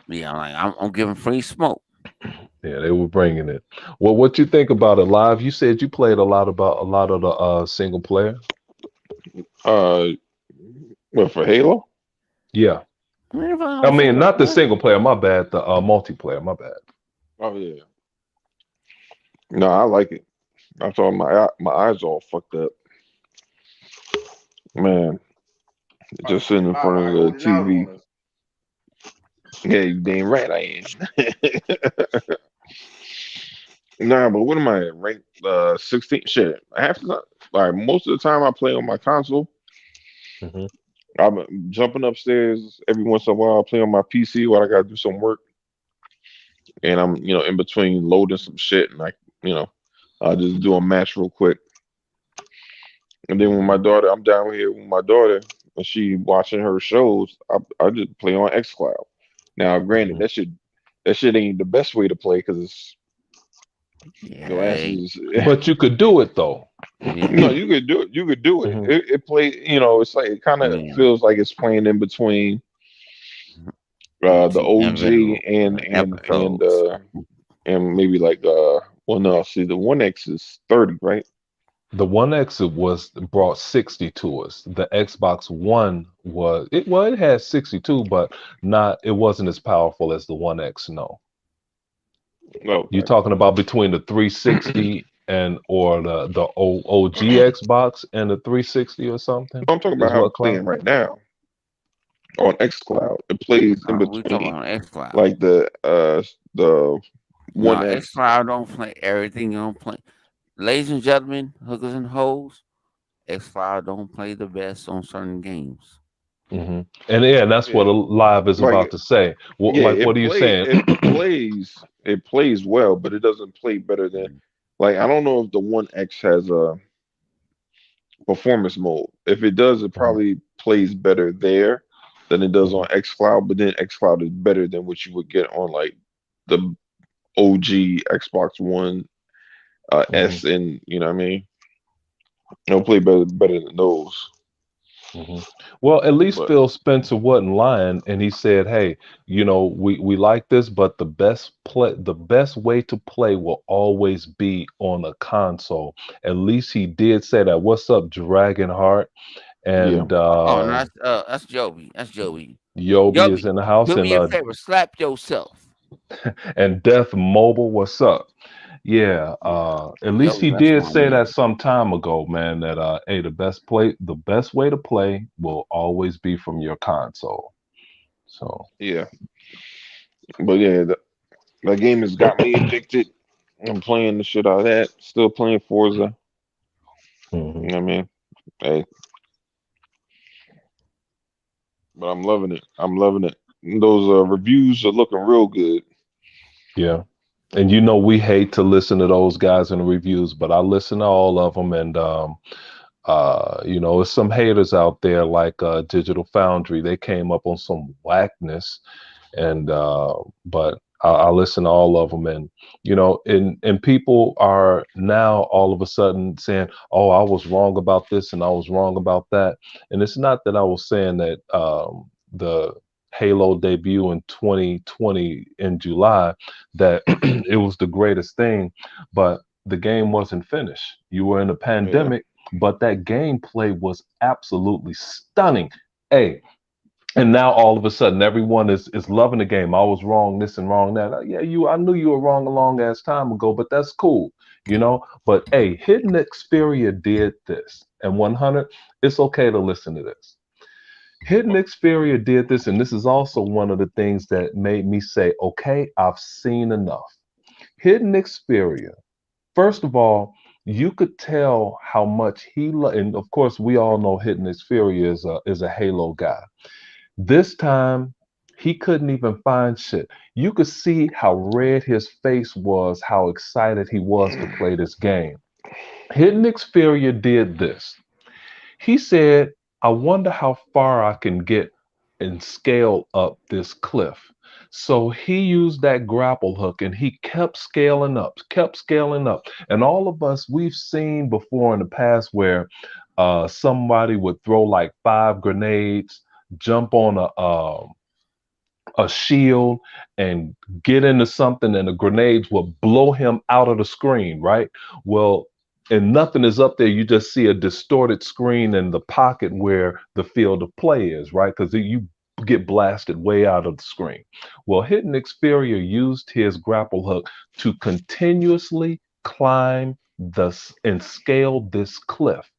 yeah, like I'm giving free smoke. Yeah, they were bringing it. Well, what you think about it live? You said you played a lot of the single player. Uh, what for Halo? Yeah, Man, if I I don't mean single not the player, single player. My bad. The multiplayer. My bad. Oh yeah. No, I like it. I saw my eyes all fucked up. Man, just sitting in Wow, front why of the holding out TV. on us? Yeah, you damn right I am. Nah, but what am I at? Ranked 16? Shit. Half the time, like most of the time I play on my console. Hmm. I'm jumping upstairs every once in a while. I play on my PC while I gotta do some work, and I'm in between loading some shit, and I just do a match real quick. And then when my daughter, I'm down here with my daughter, and she watching her shows, I just play on XCloud. Now, granted, Hmm. that shit ain't the best way to play because it's yeah, glasses. But you could do it though. No, yeah, you could do it. You could do it. Hmm. It play. It's like it kind of man. feels like it's playing in between the Two OG individual and and and episodes. uh and maybe like well no, see the One X is 30, right? The One X was brought 60 to us. The Xbox One it had 62, but not it wasn't as powerful as the One X. No, you Okay. talking about between the 360 and or the OG Xbox and the 360 or something I'm talking about is how I'm what playing cloud? right now on XCloud. It plays in We talking between about XCloud. like the One No, X. XCloud don't play everything. You don't play. Ladies and gentlemen, hookers and hoes, XCloud don't play the best on certain games. Hmm. And yeah, that's what Yeah, a live is like about to say. yeah, Like, what are you saying? it plays well, but it doesn't play better than like I don't know if the One X has a performance mode. If it does, it Mhm. probably plays better there than it does on Mhm. XCloud. But then XCloud is better than what you would get on like the OG Xbox One Mhm. S, and you know what I mean. It'll play better than those. Mhm. Well, at least But Phil Spencer wasn't lying, and he said, "Hey, we like this, but the best way to play will always be on a console." At least he did say that. What's up, Dragonheart? Yeah. and Oh, no, that's Joey. That's Joey. Yobi is Joey, in the house, do me a favor. Slap yourself. and Death Mobile, what's up? Yeah, Yeah. at least Joey, he that's did my say that man. some time ago, man. That hey, the best way to play will always be from your console. So, Yeah. But yeah, that game has got me addicted. I'm playing the shit out of that. Still playing Forza. mhm, You know what I mean? Hey, but I'm loving it. I'm loving it. Those reviews are looking real good. yeah. And you know we hate to listen to those guys in the reviews, but I listen to all of them, and you know, there's some haters out there like Digital Foundry. They came up on some whackness, and but I listen to all of them, and you know, and people are now all of a sudden saying, "Oh, I was wrong about this and I was wrong about that," and it's not that I was saying that the Halo debut in 2020 in July that it was the greatest thing, but the game wasn't finished. You were in a Yeah. pandemic, but that gameplay was absolutely stunning. Hey, and now all of a sudden everyone is loving the game. I was wrong this and wrong that. Yeah, I knew you were wrong a long ass time ago, but that's cool, you know. But hey, Hidden Xperia did this, and 100, it's okay to listen to this. Hidden Xperia did this, and this is also one of the things that made me say, okay, I've seen enough. Hidden Xperia, first of all, you could tell how much and of course we all know Hidden Xperia is a Halo guy. This time, he couldn't even find shit. You could see how red his face was, how excited he was to play this game. Hidden Xperia did this. He said, I wonder how far I can get and scale up this cliff. So he used that grapple hook and he kept scaling up, kept scaling up. And all of us, we've seen before in the past where somebody would throw like 5 grenades, jump on a shield and get into something, and the grenades will blow him out of the screen, right? Well, and nothing is up there. You just see a distorted screen in the pocket where the field of play is, right? Because you get blasted way out of the screen. Well, Hidden Xperia used his grapple hook to continuously climb and scale this cliff.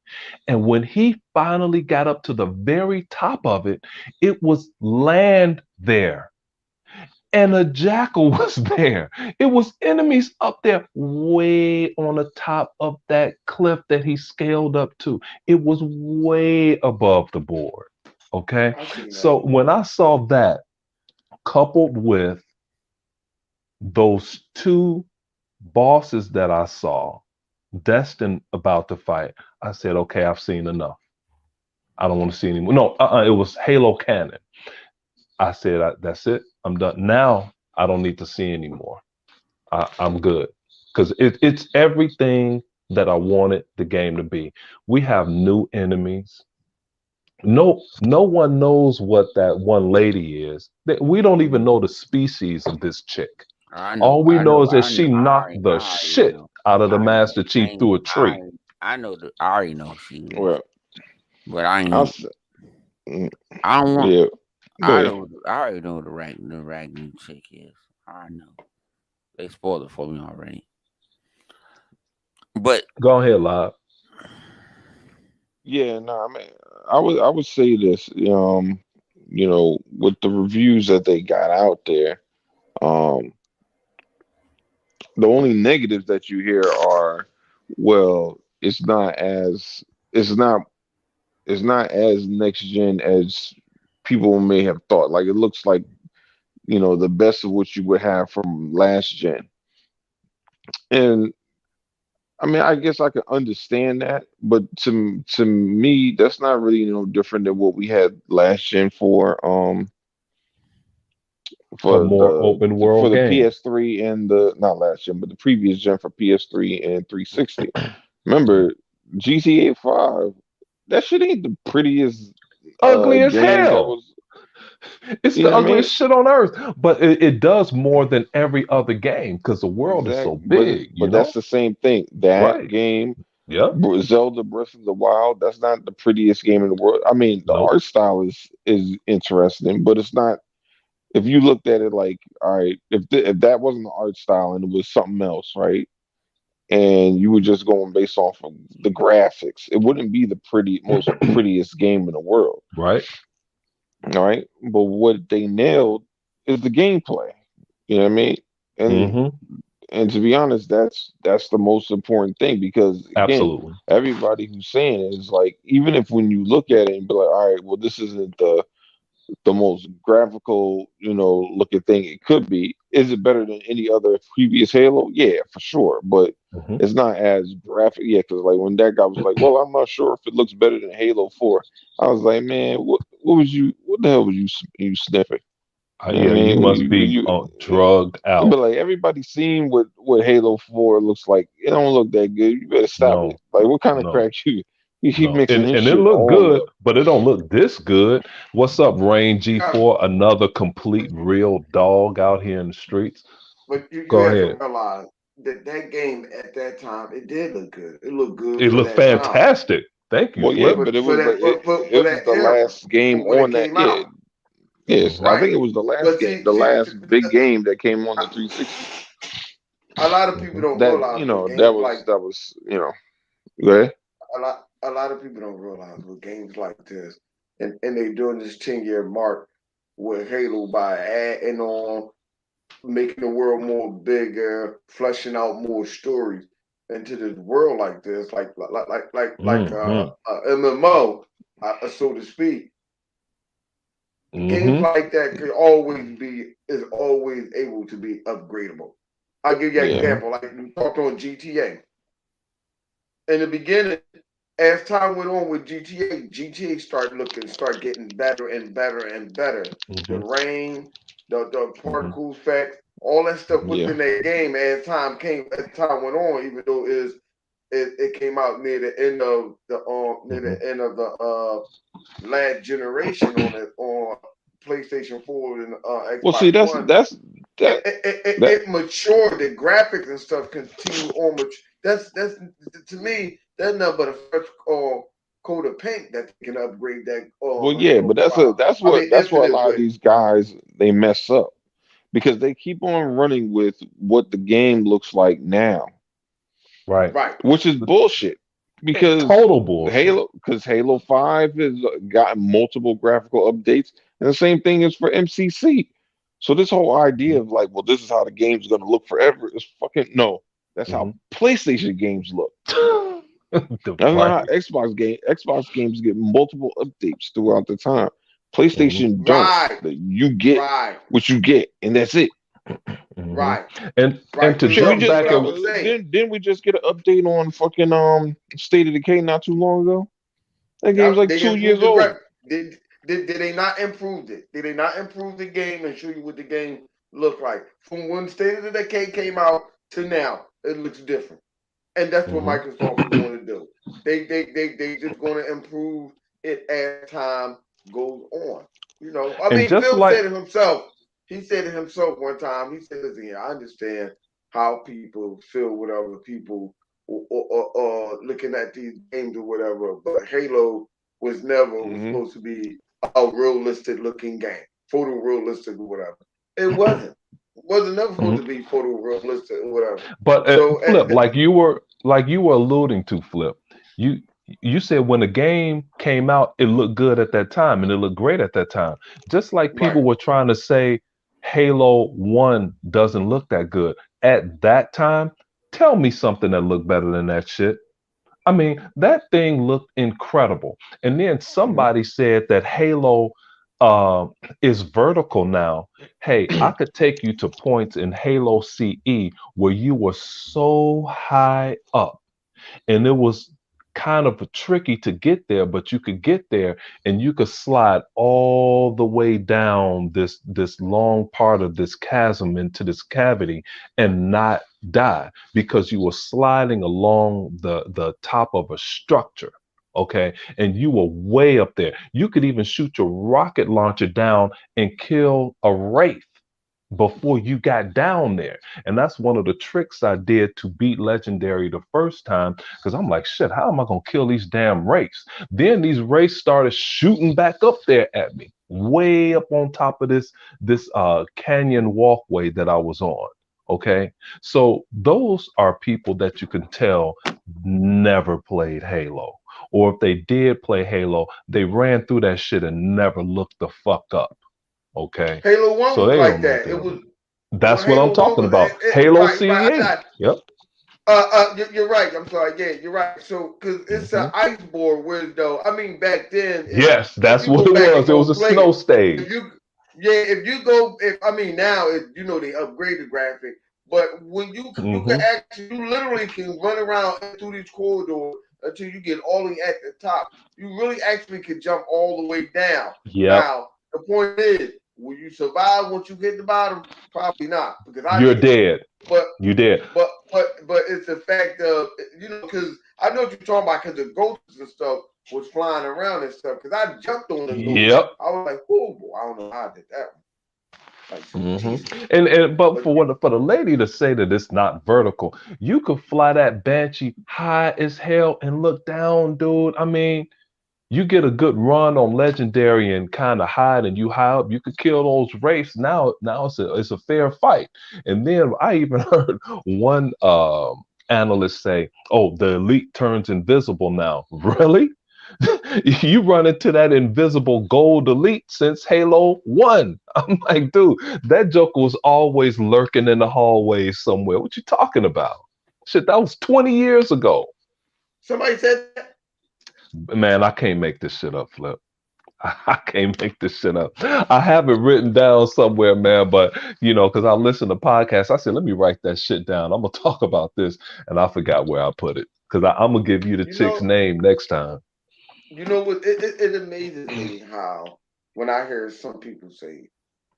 And when he finally got up to the very top of it, it was land there. And a jackal was there. It was enemies up there way on the top of that cliff that he scaled up to. It was way above the board. Okay. I seen that. So when I saw that coupled with those two bosses that I saw destined about to fight, I said, okay, I've seen enough. I don't want to see anymore. No, it was Halo Canon. I said, that's it. I'm done. Now I don't need to see anymore. I'm good. Because it's everything that I wanted the game to be. We have new enemies. No one knows what that one lady is. We don't even know the species of this chick. I know, All we I know know, is that I she know, knocked the I already shit know. out of the I know. Master Chief through a tree. I know I already know she is, Well, but I I'll ain't. s- mm, I don't want. yeah. Go I ahead. know. I already know who the raggedy chick is. I know. They spoiled it for me already. But Go ahead, Live. Yeah, no, I mean, I would say this, with the reviews that they got out there, um, the only negatives that you hear are, well, it's not it's not as next gen as people may have thought. Like it looks like, the best of what you would have from last gen. And I mean, I guess I could understand that, but to me, that's not really no different than what we had last gen A for more open for world the game. PS3 and the not last gen, but the previous gen for PS3 and 360. Remember GTA 5? That shit ain't the prettiest Ugly as game that hell. was. It's You the know what I mean? ugliest shit on earth, but it does more than every other game because the world is so Exactly, but big, that's the same thing. That Right. game Yep. Zelda Breath of the Wild, that's not the prettiest game in the world. I mean, the Nope. art style is interesting, but it's not. If you looked at it like, all right, if that wasn't the art style and it was something else, right? And you were just going based off of the graphics, it wouldn't be the most prettiest game in the world, Right. all right? But what they nailed is the gameplay. You know what I mean? And Mm-hmm. and to be honest, that's the most important thing because again, Absolutely. everybody who's saying it is like, even if when you look at it and be like, all right, well, this isn't the most graphical, looking thing it could be. Is it better than any other previous Halo? Yeah, for sure. But Mm-hmm. it's not as graphic. Yeah, because like when that guy was like, "Well, I'm not sure if it looks better than Halo 4," I was like, "Man, what the hell was you sniffing?" You know what I Yeah, you mean? must be drugged But out. like everybody's seen what Halo 4 looks like. It don't look that good. You better stop it. No, Like, what kind of no, crack you keep no. mixing his And it shit looked all good, up. but it don't look this good. What's up, Rain Yeah, G4? Another complete real dog out here in the streets. but you Go have to ahead. realize that that game at that time it did look good. It looked good It for looked that time. fantastic. Thank you, Well, yeah, Flip. but it For was that like it, for it was that the era, last game for when it on that. came Yeah, out. yes, Hmm. I think Right. it was the last But game, the last big game that came on the 360. a lot of people Hmm. don't That realize what that games was like that was yeah. a lot of people don't realize what games like this, and they doing this 10-year mark with Halo by adding on, making the world more bigger, fleshing out more stories into this world like this, Hmm. a MMO, so to speak. Games Hmm. like that could always be is always able to be upgradable. I'll give you an Yeah. Hmm. example. Like we talked on GTA. In the beginning, as time went on with GTA start getting better and better and better. The Hmm. rain, the Hmm. particle effect, all that stuff Yeah. within that game as time went on, even though it came out near the end of Hmm. last generation on PlayStation 4 and Well, see, Xbox One, that that. it matured. The graphics and stuff continue on. That's to me. That's nothing but a fresh coat of paint that they can upgrade that Well, yeah, Halo but that's a style. that's I mean, what a Infinite lot of with. these guys they mess up because they keep on running with what the game looks like now, Right. Right, which is bullshit. Total bullshit. Because Halo 5 has gotten multiple graphical updates, and the same thing is for MCC. So this whole idea of like, well, this is how the game's gonna look forever is fucking no. That's how Hmm. PlayStation games look. That's not Right. how Xbox games get multiple updates throughout the time. Hmm. PlayStation don't. right, You get right, what you get, and that's it. Hmm. right, And right. to So Shit, we that jump was just what back I got and was saying. didn't we just get an update on fucking State of Decay not too long ago? That game's like They 2 years improved the old. graph. Did they not improve it? Did they not improve the game and show you what the game looked like from when State of the Decay came out to now? It looks different, and that's what hmm Microsoft is going to do. They just going to improve it as time goes on. I and mean, just Phil like said it himself. He said it himself one time. He said, "Listen, yeah, I understand how people feel with other people or looking at these games or whatever, but Halo was never was Hmm supposed to be a realistic looking game, photorealistic or whatever. It wasn't. It wasn't never supposed mhm. to be photorealistic or whatever. But So Flip, like you were alluding to, Flip. You you said when the game came out, it looked good at that time and it looked great at that time. Just like right, people were trying to say Halo 1 doesn't look that good at that time. Tell me something that looked better than that shit. I mean, that thing looked incredible. And then hmm somebody said that Halo uh, is vertical now. Hey, I could take you to points in Halo CE where you were so high up and it was kind of tricky to get there, but you could get there and you could slide all the way down this long part of this chasm into this cavity and not die because you were sliding along the top of a structure. Okay, and you were way up there. You could even shoot your rocket launcher down and kill a wraith. before you got down there. And that's one of the tricks I did to beat Legendary the first time. Because I'm like, shit, how am I going to kill these damn Wraiths? Then these Wraiths started shooting back up there at me, way up on top of this canyon walkway that I was on. Okay. So those are people that you can tell never played Halo. Or if they did play Halo, they ran through that shit and never looked the fuck up. Okay. Halo 1 So was they like don't know what that. they're It was doing. That's what I'm Halo 1 talking was about. Halo right, right. CE. Yep. You're right. I'm sorry. Yeah, you're right. So, because it's an hmm ice board, whereas though, I mean, back then, Yes, if that's you what go it back and was. It go was a play snow it, stage. if you go, I mean, now you know they upgraded graphic, but when you can hmm actually, you literally can run around through these corridors until you get all the way at the top. You really actually can jump all the way down. Yep. Now, the point is, will you survive once you hit the bottom? Probably not, because I You're did. dead. But You dead. but it's the fact of, you know, because I know what you're talking about, because the ghosts and stuff was flying around and stuff. Because I jumped on the ghost. Yep. I was like, oh boy, I don't know how I did that one. Like, hmm Jesus. And but But for the lady to say that it's not vertical, you could fly that Banshee high as hell and look down, dude. I mean, you get a good run on Legendary and kind of hide and you high up, you could kill those Wraiths. Now it's a fair fight. And then I even heard one analyst say, "Oh, the elite turns invisible now." Really? You run into that invisible gold elite since Halo 1. I'm like, dude, that joker was always lurking in the hallways somewhere. What you talking about? Shit, that was 20 years ago. somebody said that. Man, I can't make this shit up, Flip. I can't make this shit up. I have it written down somewhere, man, but because I listen to podcasts, I said, let me write that shit down. I'm gonna talk about this, and I forgot where I put it. Because I'm gonna give you the You chick's know, name next time. you know what? It amazes me how when I hear some people say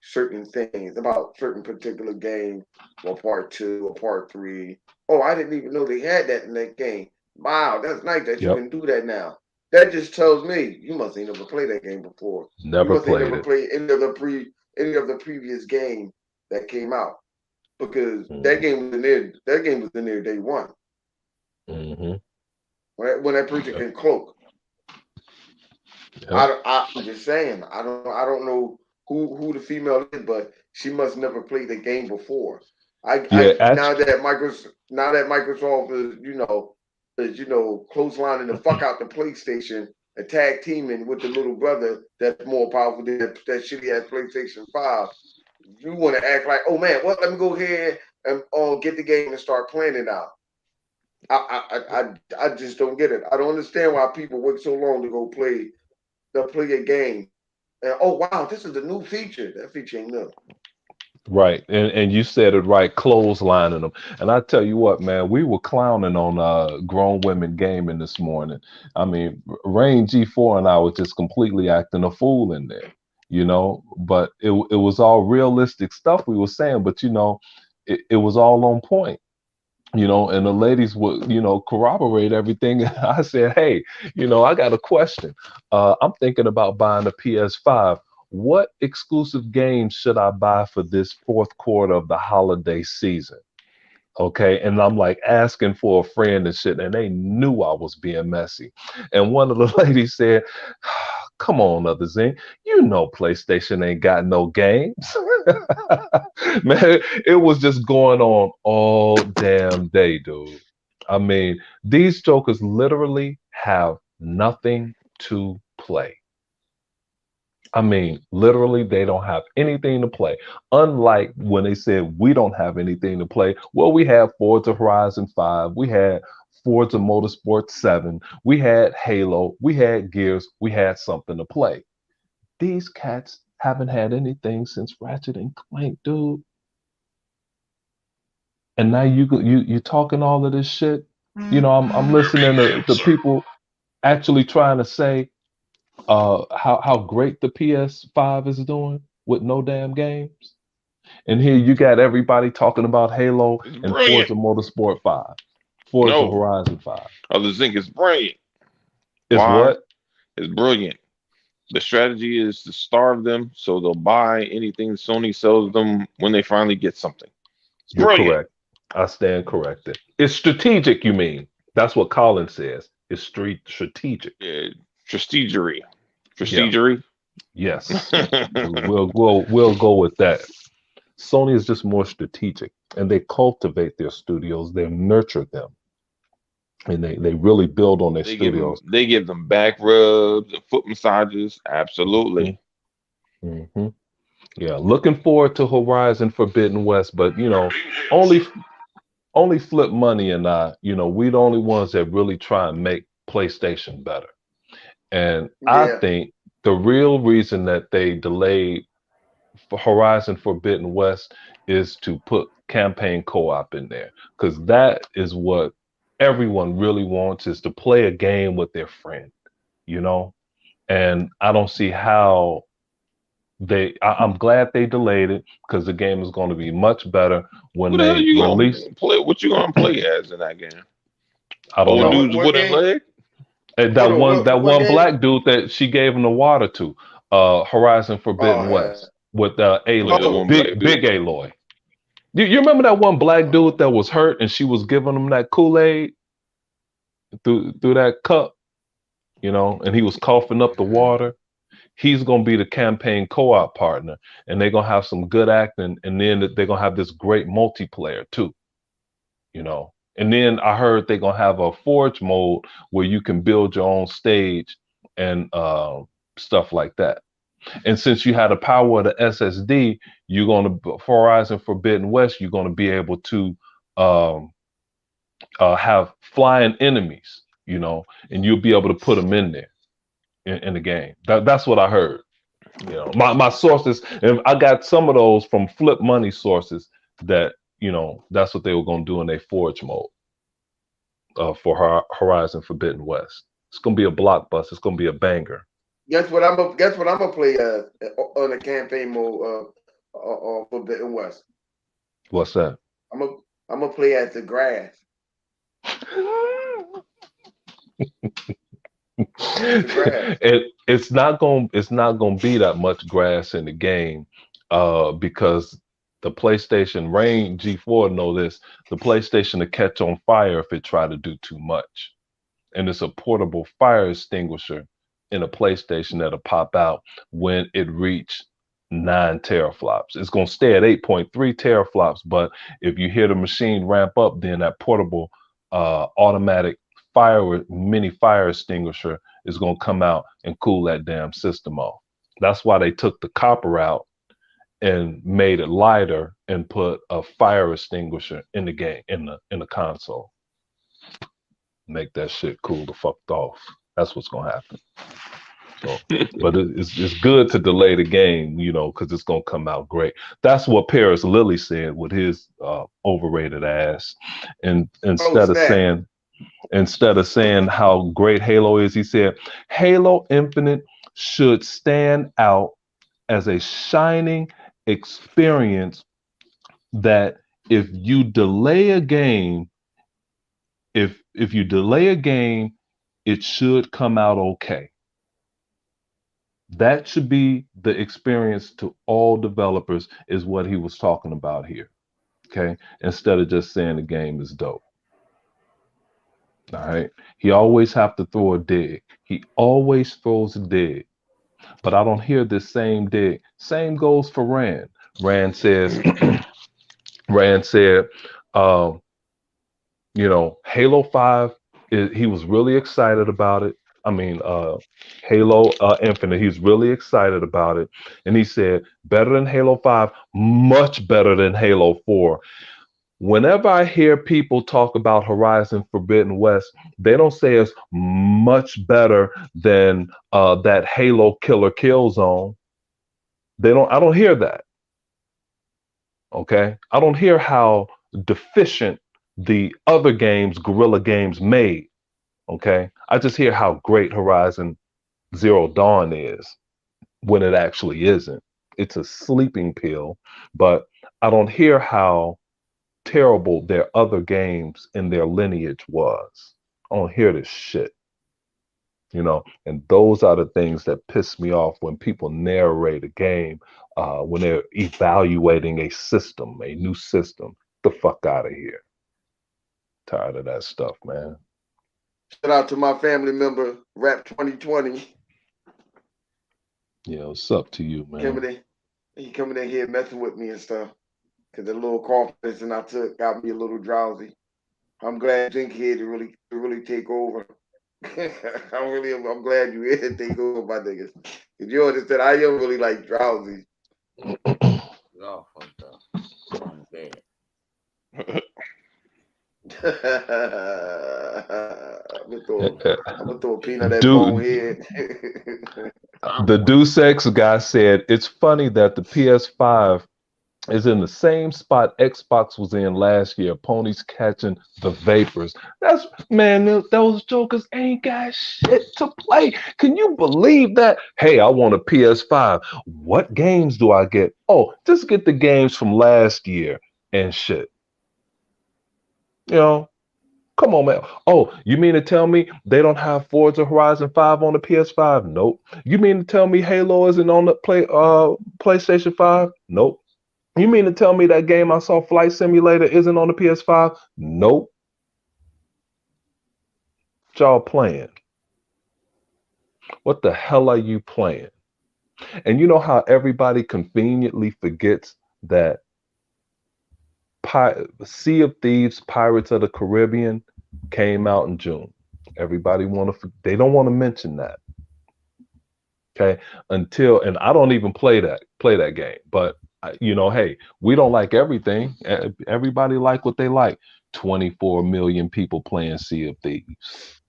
certain things about certain particular game or part 2 or part 3. Oh, I didn't even know they had that in that game. Wow, that's nice that you Yep, can do that now. That just tells me you must ain't never played that game before. You never must ain't played never it. played any of the previous game that came out, because that hmm game was in there. That game was in there day one hmm when that person Yep, can cloak. yep. I'm just saying. I don't know who the female is, but she must never played the game before. Yeah, Now actually, that Microsoft is clotheslining the fuck out the PlayStation and tag teaming with the little brother that's more powerful than that shitty ass PlayStation 5. You want to act like, oh man, what? Let me go ahead and get the game and start playing it out. I just don't get it. I don't understand why people wait so long to go play a game. And oh wow, this is a new feature. That feature ain't new. right, and you said it right, clotheslining them. And I tell you what, man, we were clowning on grown women gaming this morning. I mean, Rain G4 and I were just completely acting a fool in there, But it was all realistic stuff we were saying, but it was all on point. And the ladies would, corroborate everything. I said, hey, I got a question. I'm thinking about buying a PS5. What exclusive games should I buy for this fourth quarter of the holiday season? Okay. And I'm like asking for a friend and shit, and they knew I was being messy. And one of the ladies said, come on, Other Zing, PlayStation ain't got no games. Man, it was just going on all damn day, dude. I mean, these jokers literally have nothing to play. I mean, literally, they don't have anything to play. Unlike when they said we don't have anything to play. Well, we had Forza Horizon 5, we had Forza Motorsport 7, we had Halo, we had Gears, we had something to play. These cats haven't had anything since Ratchet and Clank, dude. And now you talking all of this shit. I'm listening to people actually trying to say how great the PS5 is doing with no damn games. And here you got everybody talking about Halo It's and brilliant. Forza Motorsport 5, Forza No, Horizon 5. Other Zinc is brilliant. Is Why? what? It's brilliant. The strategy is to starve them so they'll buy anything Sony sells them when they finally get something. It's You're brilliant. correct. I stand corrected. It's strategic, you mean? That's what Colin says. It's strategic. Yeah, prestigery. Yeah. Prestigery. Yes. We'll go with that. Sony is just more strategic, and they cultivate their studios. They nurture them, and they really build on their studios. They give them back rubs and foot massages. Absolutely. Hmm. Yeah, looking forward to Horizon Forbidden West, but only only Flip Money and I, we the only ones that really try and make PlayStation better. And I Yeah. think the real reason that they delayed Horizon Forbidden West is to put campaign co-op in there, because that is what everyone really wants, is to play a game with their friend, you know. And I don't see how I'm glad they delayed it, because the game is going to be much better when What the hell they you release. gonna play? What you gonna play as in that game? I don't Old No, know. dude's what wooden game? leg? And Hold that on, one that what one game? black dude that she gave him the water to, Horizon Oh, Forbidden West, with Oh, yeah, Aloy, that oh, one black big dude. Aloy. You remember that one black dude that was hurt and she was giving him that Kool-Aid through that cup, and he was coughing up the water. He's gonna be the campaign co-op partner, and they're gonna have some good acting, and then they're gonna have this great multiplayer too, And then I heard they're gonna have a forge mode where you can build your own stage and stuff like that. And since you had the power of the SSD, you're gonna for Horizon Forbidden West, you're gonna be able to um, have flying enemies, and you'll be able to put them in there in the game. That's what I heard. My sources, and I got some of those from Flip Money sources that that's what they were gonna do in their forge mode for Horizon Forbidden West. It's gonna be a blockbuster. It's gonna be a banger. guess what I'm gonna play on the campaign mode on Forbidden West. What's that? I'm gonna I'm gonna play as the grass. Grass. It's not gonna be that much grass in the game, because the PlayStation Rain G4 know this. The PlayStation to catch on fire if it try to do too much, and it's a portable fire extinguisher in a PlayStation that'll pop out when it reach 9 teraflops. It's gonna stay at 8.3 teraflops, but if you hear the machine ramp up, then that portable automatic mini fire extinguisher is gonna come out and cool that damn system off. That's why they took the copper out and made it lighter and put a fire extinguisher in the game in the console. Make that shit cool the fuck off. That's what's gonna happen. So, but it's good to delay the game, because it's gonna come out great. That's what Paris Lilly said with his overrated ass, and Oh snap! instead of saying how great Halo is, he said Halo Infinite should stand out as a shining experience that if you delay a game, if you delay a game, it should come out okay. That should be the experience to all developers, is what he was talking about here. Okay. Instead of just saying the game is dope. All right. He always have to throw a dig. He always throws a dig. But I don't hear this same dig. Same goes for Rand. Rand says, Rand said, um, Halo 5, he was really excited about it. I mean, Halo Infinite, he's really excited about it. And he said, better than Halo 5, much better than Halo 4. Whenever I hear people talk about Horizon Forbidden West, they don't say it's much better than that Halo Killer Killzone. I don't hear that. Okay? I don't hear how deficient the other games Guerrilla Games made. Okay? I just hear how great Horizon Zero Dawn is when it actually isn't. It's a sleeping pill, but I don't hear how terrible their other games in their lineage was. I don't hear this shit. You know, and those are the things that piss me off when people narrate a game, when they're evaluating a system, a new system. Get the fuck out of here. Tired of that stuff, man. Shout out to my family member, Rap 2020. Yeah, what's up to you, man? He coming in here messing with me and stuff. Cause the little confidence and I took got me a little drowsy. I'm glad Jink here to really take over. I'm glad you here to take over, my niggas. Cause you understand I am really like drowsy. Y'all fucked up. I'm bad. I'm gonna throw a peanut at Dude, bone head. the Deuce X guy said it's funny that the PS5 is in the same spot Xbox was in last year. Ponies catching the vapors. That's, man, those jokers ain't got shit to play. Can you believe that? Hey, I want a PS5. What games do I get? Oh, just get the games from last year and shit. You know, come on, man. Oh, you mean to tell me they don't have Forza Horizon 5 on the PS5? Nope. You mean to tell me Halo isn't on the PlayStation 5? Nope. You mean to tell me that game I saw, Flight Simulator, isn't on the PS5? Nope. What y'all playing? What the hell are you playing? And you know how everybody conveniently forgets that Sea of Thieves, Pirates of the Caribbean came out in June. Everybody they don't want to mention that. Okay, and I don't even play that game, but you know, hey, we don't like everything. Everybody like what they like. 24 million people playing Sea of Thieves,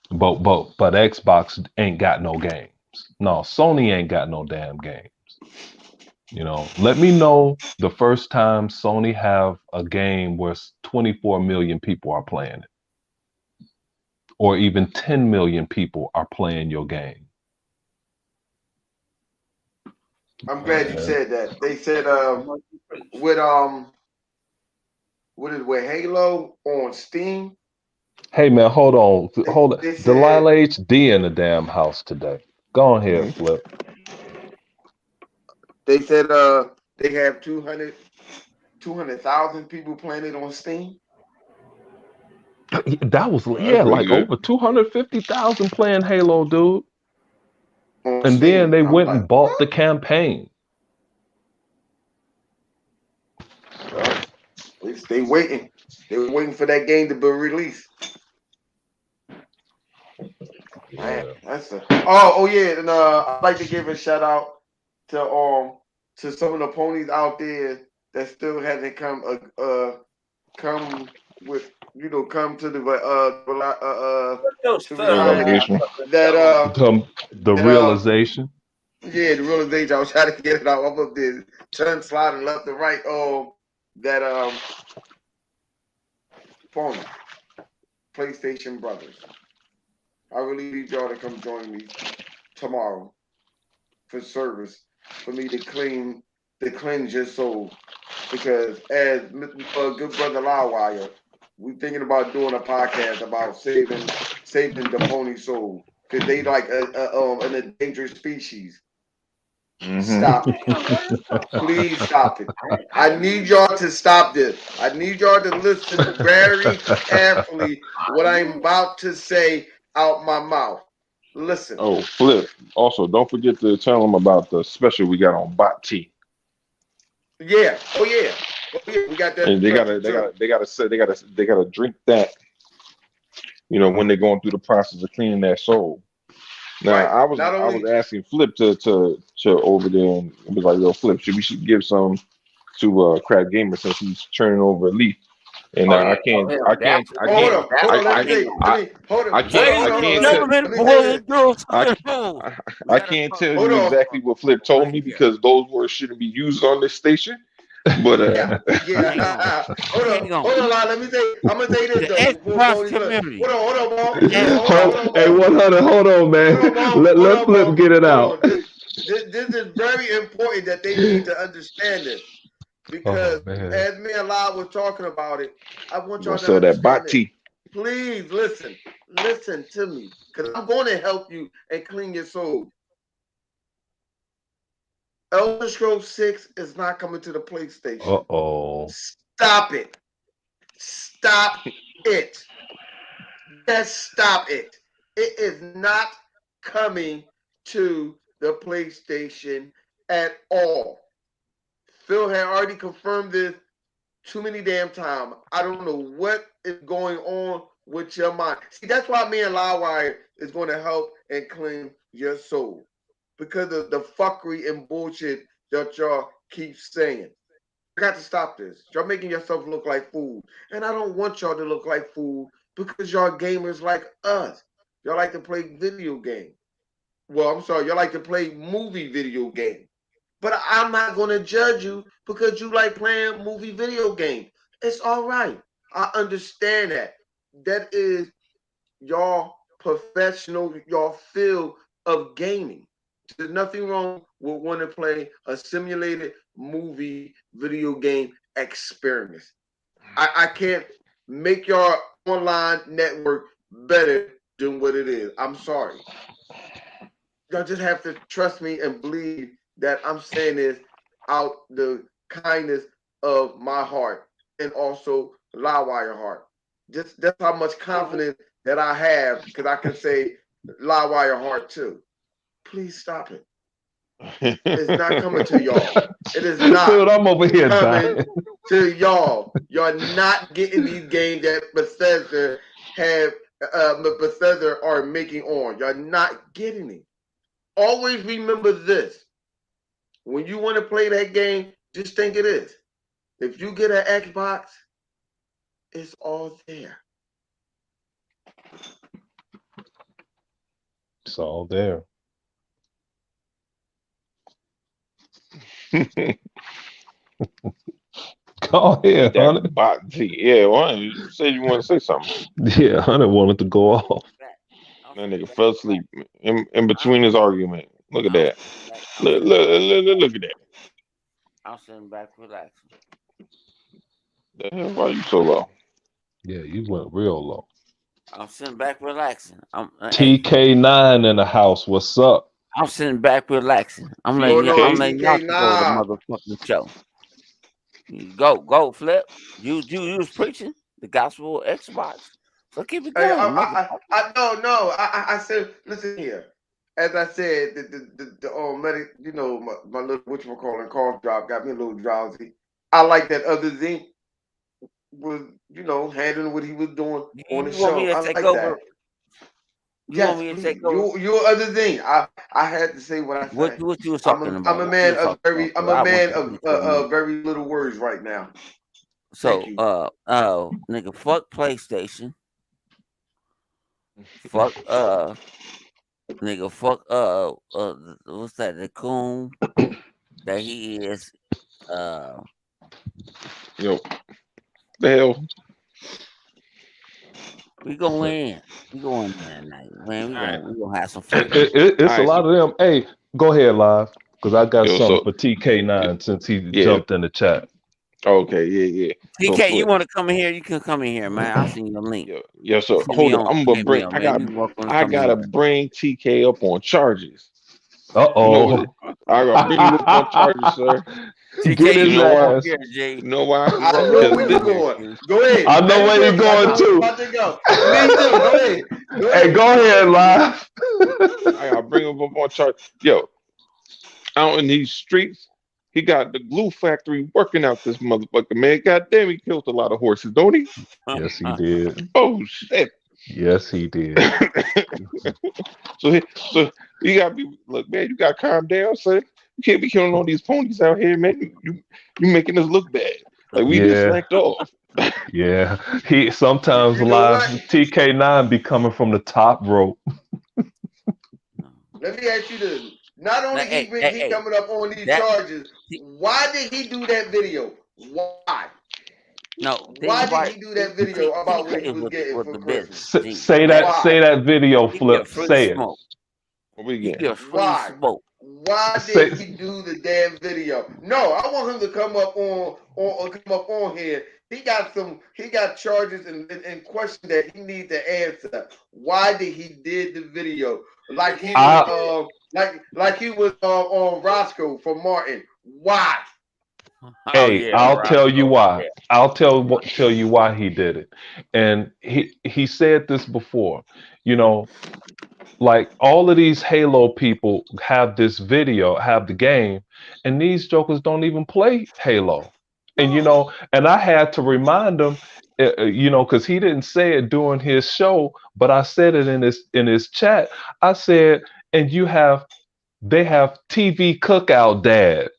but Xbox ain't got no games. No, Sony ain't got no damn games. You know, let me know the first time Sony have a game where 24 million people are playing it, or even 10 million people are playing your game. I'm glad you said that. They said with Halo on Steam. Hey man, hold on. They said, Delilah HD in the damn house today. Go ahead, Flip. They said they have 200,000 people playing it on Steam. That was like good. over 250,000 playing Halo, dude. On And Steam. then they I'm went like, and bought what? the campaign. They waiting. They were waiting for that game to be released. Man, that's oh yeah, and I'd like to give a shout out to some of the ponies out there that still hasn't come with come to the Realization. The realization. Yeah, the realization. I was trying to get it out. I'm up there, turn sliding left and right. That pony, PlayStation Brothers. I really need y'all to come join me tomorrow for service for me to cleanse your soul. Because as good brother Lawwire, we thinking about doing a podcast about saving the pony soul because they like an endangered species. Stop it. Please stop it. I need y'all to stop this. I need y'all to listen very carefully what I'm about to say out my mouth. Listen. Oh, Flip. Also, don't forget to tell them about the special we got on Bot Tea. Yeah. Oh yeah. We got that. And they gotta drink that. You know, when they're going through the process of cleaning that soul. Now, Right. I was asking Flip to over there and it was like, yo, Flip, we should give some to Crack Gamer since he's turning over a leaf. And I can't. Hold on. Let me hold on. I can't tell you exactly what Flip told me because those words shouldn't be used on this station. But yeah. Hold on, let me say. I'm gonna say this though. Hold on, Mom. Hey, 100. Hold on, man. Let Flip get it out. This is very important that they need to understand this. Because as me and Lyle was talking about it, I want y'all to sell that understand Bot it. Tea. please listen to me, because I'm going to help you and clean your soul. Elder Scrolls 6 is not coming to the PlayStation. Stop it. Stop it. Just stop it. It is not coming to the PlayStation at all. Phil had already confirmed this too many damn times. I don't know what is going on with your mind. See, that's why me and Livewire is going to help and clean your soul. Because of the fuckery and bullshit that y'all keep saying. You got to stop this. Y'all making yourself look like food. And I don't want y'all to look like food because y'all gamers like us. Y'all like to play video games. Well, I'm sorry, y'all like to play movie video games. But I'm not going to judge you because you like playing movie video games. It's all right. I understand that. That is y'all professional, y'all field of gaming. There's nothing wrong with wanting to play a simulated movie video game experience. I can't make your online network better than what it is. I'm sorry. Y'all just have to trust me and believe that I'm saying this out the kindness of my heart and also Livewire heart. Just that's how much confidence that I have, because I can say Livewire heart too. Please stop it. It's not coming to y'all. It is not Dude, I'm over here coming dying. to y'all. You're not getting these games that Bethesda are making on. You're not getting it. Always remember this. When you want to play that game, just think it is. If you get an Xbox, it's all there. It's all there. Go ahead, Hunter. Yeah, why you said you want to say something? Yeah, Hunter wanted to go off. That nigga fell asleep in between his argument. Look at that. Look at that. I'm sitting back relaxing. The hell, why you so low? Yeah, you went real low. I'm sitting back relaxing. TK9 in the house. What's up? I'm sitting back relaxing. I'm letting y'all to go the motherfucking show. Go, Flip. You was preaching the gospel of Xbox. So keep it going. I said, listen here. As I said, the medic, my little whatchamacallit cough drop got me a little drowsy. I like that other Zeke was, handling what he was doing on the show. I like that. Yes, please. You other thing. I had to say what I said. What you was talking about? I'm a man of very little words right now. So nigga, fuck PlayStation. Fuck nigga, fuck what's that? The coon that he is. Yo, the hell. We go in. We go in there tonight, man. We gonna have some fun. It's a lot of them. Hey, go ahead, Live, because I got something for TK9 since he jumped in the chat. Okay, yeah. TK, you want to come in here? You can come in here, man. I'll send you a link. Yeah, so hold on. I'm gonna bring. I gotta bring TK up on charges. I gotta bring you up on charges, sir. TK, you know why? You know why? I know where you're going. Go ahead. I know where you're going too. Me too. Go ahead. Hey, go ahead, Live. I gotta bring him up on charges. Yo, out in these streets, he got the glue factory working out this motherfucker, man. God damn, he killed a lot of horses, don't he? Yes, he did. Oh shit. Yes, he did. So you gotta be look, man. You gotta calm down, son. You can't be killing all these ponies out here, man. You making us look bad. Like we just slacked off. Yeah, he sometimes Live TK9 be coming from the top rope. Let me ask you this. Not only he coming up on these charges, why did he do that video? Why? No. Why did he do that video about what he was getting for Christmas? Say that video, Flip. Say it. What we get? Free smoke. Why Say, did he do the damn video? No, I want him to come up on here. He got charges and questions that he need to answer. Why did he did the video? Like he was I like he was on Roscoe from Martin. Why? Oh Hey, yeah, I'll tell you Roscoe. why. Yeah. I'll tell you why he did it. And he said this before. You know, like all of these Halo people have this video, have the game, and these jokers don't even play Halo. And you No. know, and I had to remind him, because he didn't say it during his show, but I said it in his chat. I said, and they have TV cookout dad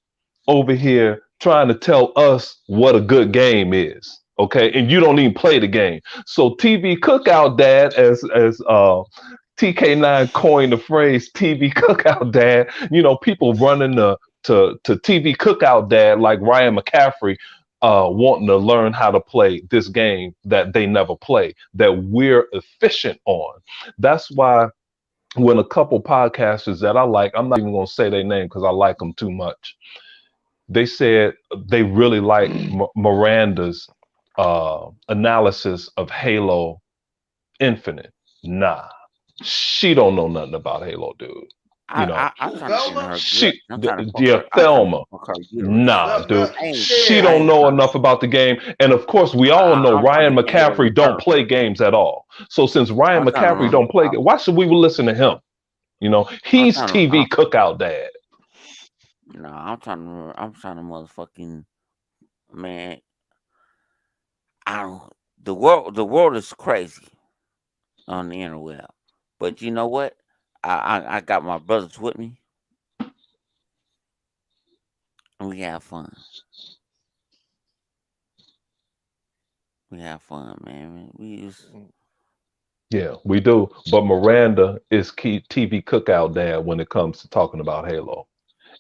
over here trying to tell us what a good game is. Okay, and you don't even play the game. So TV cookout dad, as TK9 coined the phrase TV cookout dad. You know, people running to TV cookout dad like Ryan McCaffrey, wanting to learn how to play this game that they never play, that we're efficient on. That's why when a couple podcasters that I like, I'm not even going to say their name because I like them too much. They said they really like Miranda's analysis of Halo Infinite. Nah, she don't know nothing about Halo, dude. You know, I'm Who, trying to get in Velma? her gut. she, I'm trying to fuck yeah, her. I'm trying to Thelma. fuck her uterus. Nah, dude, I ain't. she I Yeah. don't ain't know trying to. enough about the game. And of course, we all know I'm trying Ryan to get in McCaffrey don't her. play games at all. So since Ryan I'm trying McCaffrey to. don't play, why should we listen to him? You know, I'm he's trying to. TV cookout dad. No, I'm trying to. I'm trying to motherfucking man. I don't. The world is crazy on the interweb, but you know what? I got my brothers with me, and we have fun. We have fun, man. We just Yeah, we do. But Miranda is key TV cookout dad when it comes to talking about Halo.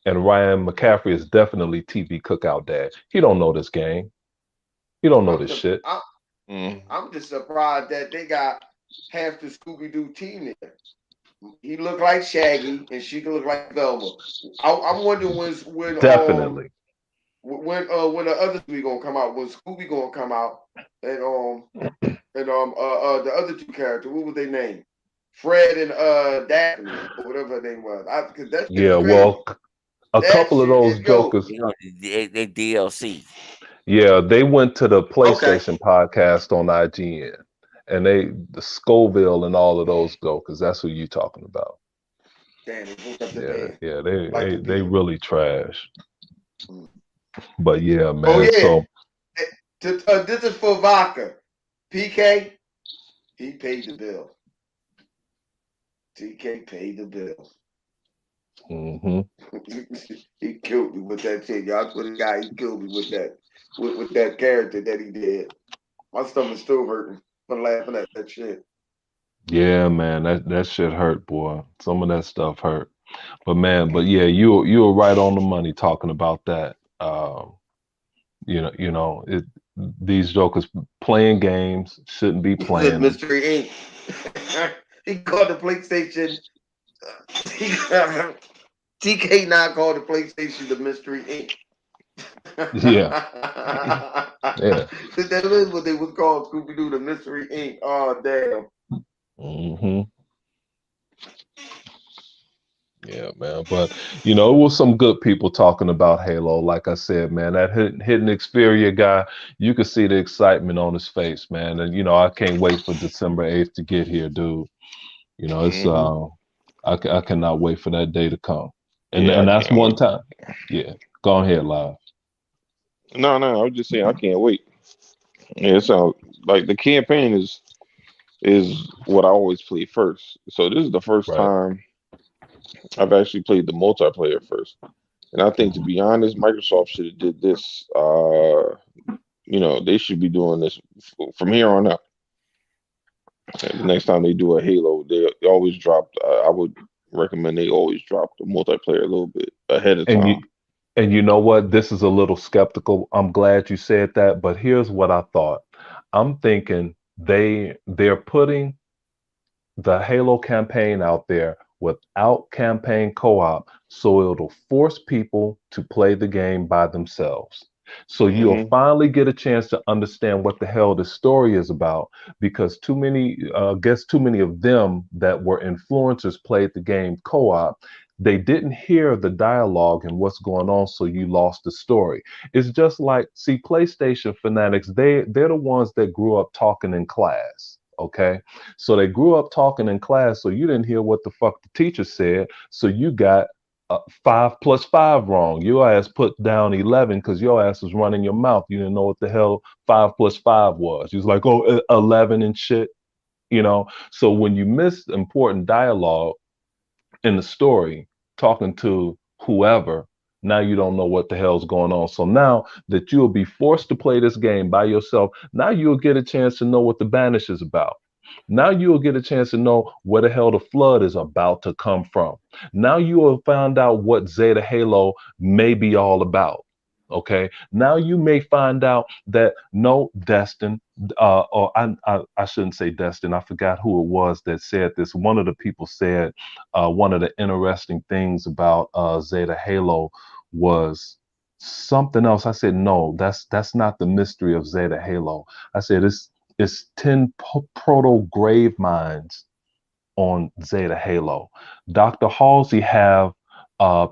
And Ryan McCaffrey is definitely TV cookout dad. He don't know this game. He don't know I'm this the shit. I'm just surprised that they got half the Scooby Doo team there. He looked like Shaggy, and she could look like Velma. I'm wondering Definitely. when the other Scooby gonna come out. When Scooby gonna come out, and the other two characters, what was their name? Fred and Daphne or whatever her name was. Because that shit is Yeah, crazy. well, a That couple of shit is those jokers, they DLC. yeah, they went to the Okay. PlayStation podcast on IGN. And the Scoville and all of those go, because that's who you talking about. Damn, they both up the Yeah, band yeah, like the they beat. really trash. Mm. But yeah, Oh man. yeah, So this is for Vodka. PK, he paid the bill. TK paid the bill. mhm. He killed me with that shit. Y'all swear to God, he killed me with that character that he did. My stomach's still hurting from laughing at that shit. Yeah, man, that shit hurt, boy. Some of that stuff hurt. But yeah, you were right on the money talking about that. These jokers playing games shouldn't be He said playing them. Mystery Inc. He called the PlayStation. TK now called the PlayStation the Mystery Inc. Yeah, yeah. That is what they was called, Scooby Doo, the Mystery Inc. Oh damn. hmm Yeah, man. But it was some good people talking about Halo. Like I said, man, that hidden Xperia guy, you could see the excitement on his face, man. And I can't wait for December 8th to get here, dude. It's I cannot wait for that day to come. And Yeah, I and that's can't one wait. time. Yeah. Go ahead, live. No, no, I was just saying I can't wait. Yeah, so like the campaign is what I always play first. So this is the first Right. time I've actually played the multiplayer first. And I think to Mhm. be honest, Microsoft should have did this. They should be doing this from here on out. And the next time they do a Halo, they always drop. I would recommend they always drop the multiplayer a little bit ahead of And you time. and you know what? This is a little skeptical. I'm glad you said that, but here's what I thought. I'm thinking they're putting the Halo campaign out there without campaign co-op, so it'll force people to play the game by themselves. So you'll Hmm. finally get a chance to understand what the hell the story is about, because I guess too many of them that were influencers played the game co-op. They didn't hear the dialogue and what's going on, so you lost the story. It's just like, see, PlayStation fanatics, they're the ones that grew up talking in class. Okay. So they grew up talking in class, so you didn't hear what the fuck the teacher said. So you got 5 plus 5 wrong. Your ass put down 11 because your ass was running your mouth. You didn't know what the hell 5 plus 5 was. You was like, oh, 11 and shit, you know? So when you miss important dialogue in the story, talking to whoever, now you don't know what the hell's going on. So now that you'll be forced to play this game by yourself, now you'll get a chance to know what the Banish is about. Now you'll get a chance to know where the hell the flood is about to come from. Now you will find out what Zeta Halo may be all about. Okay. Now you may find out that no, Destin, or I shouldn't say Destin. I forgot who it was that said this. One of the people said one of the interesting things about Zeta Halo was something else. I said no, that's not the mystery of Zeta Halo. I said it's 10 proto grave mines on Zeta Halo. Dr. Halsey have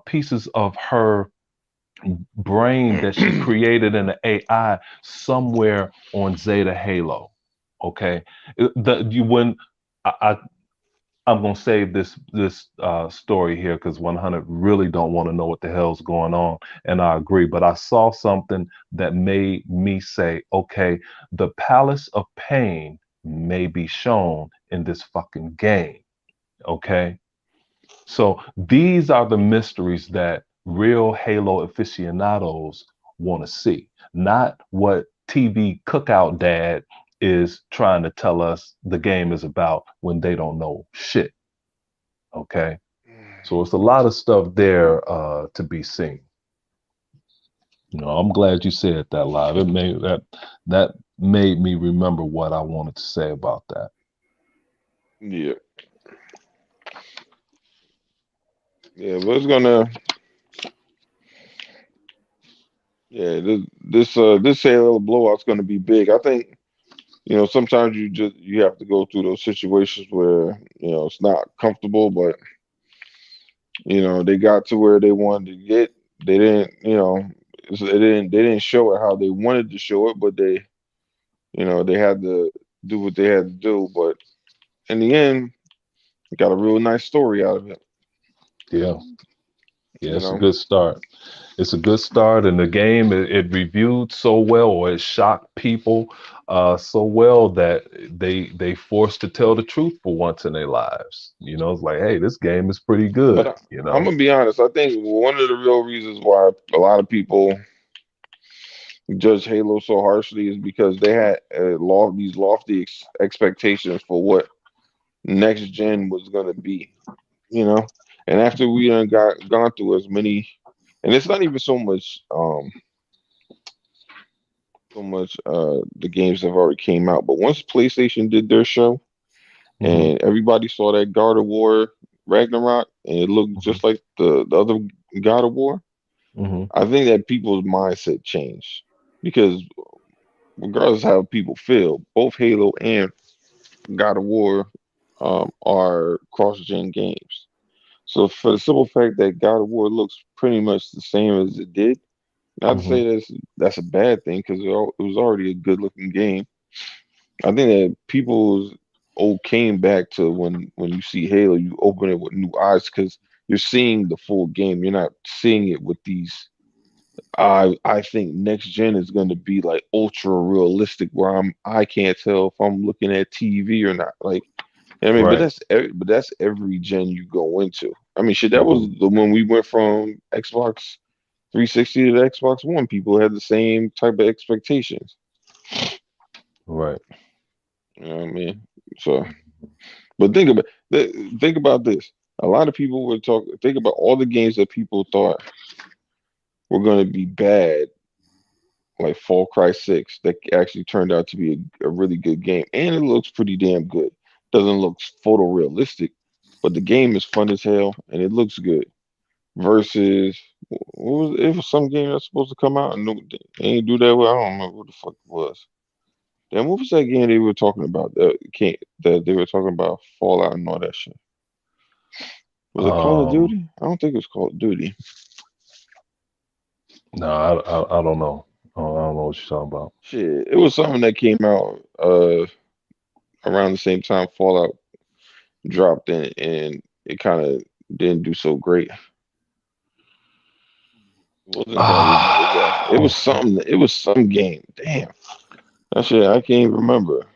pieces of her brain that she created in the AI somewhere on Zeta Halo. Okay, the you when I I'm gonna save this story here because 100 really don't want to know what the hell's going on, and I agree. But I saw something that made me say, okay, the Palace of Pain may be shown in this fucking game. Okay, so these are the mysteries that real Halo aficionados want to see, not what TV cookout dad is trying to tell us the game is about when they don't know shit. Okay. So it's a lot of stuff there to be seen. I'm glad you said that live. That made me remember what I wanted to say about that. Yeah, yeah, but it's gonna, yeah, this Halo blowout's gonna be big. I think, sometimes you have to go through those situations where, it's not comfortable, but they got to where they wanted to get. They didn't, they didn't show it how they wanted to show it, but they had to do what they had to do. But in the end, got a real nice story out of it. Yeah. Yeah, You it's a know, good start. It's a good start, and the game it reviewed so well, or it shocked people so well that they forced to tell the truth for once in their lives. It's like, hey, this game is pretty but good. I'm gonna be honest. I think one of the real reasons why a lot of people judge Halo so harshly is because they had these lofty expectations for what next gen was gonna be. You know, and after we done got gone through as many, and it's not even so much the games have already came out, but once PlayStation did their show Hmm. and everybody saw that God of War Ragnarok and it looked just like the other God of War, Hmm. I think that people's mindset changed because regardless of how people feel, both Halo and God of War are cross-gen games. So for the simple fact that God of War looks pretty much the same as it did, not to Hmm. say that's a bad thing because it was already a good-looking game. I think that people's old came back to when you see Halo, you open it with new eyes because you're seeing the full game. You're not seeing it with these. I think next gen is going to be like ultra realistic, where I can't tell if I'm looking at TV or not. Like, I mean, Right. but that's every gen you go into. I mean, shit, that was Hmm. the when we went from Xbox 360 to the Xbox One. People had the same type of expectations. Right. You know what I mean? So, but think about this. A lot of people would talk. Think about all the games that people thought were going to be bad, like Far Cry 6, that actually turned out to be a really good game, and it looks pretty damn good. Doesn't look photorealistic, but the game is fun as hell and it looks good. Versus, what was it? Was some game that's supposed to come out and they ain't do that well. I don't remember what the fuck it was. Then what was that game they were talking about? That they were talking about Fallout and all that shit. Was it Call of Um, Duty? I don't think it was Call of Duty. no, I don't know. I don't know what you're talking about. Shit, it was something that came out around the same time Fallout dropped in, and it kind of didn't do so great. It wasn't that. It was something. It was some game. Damn, that shit I can't even remember.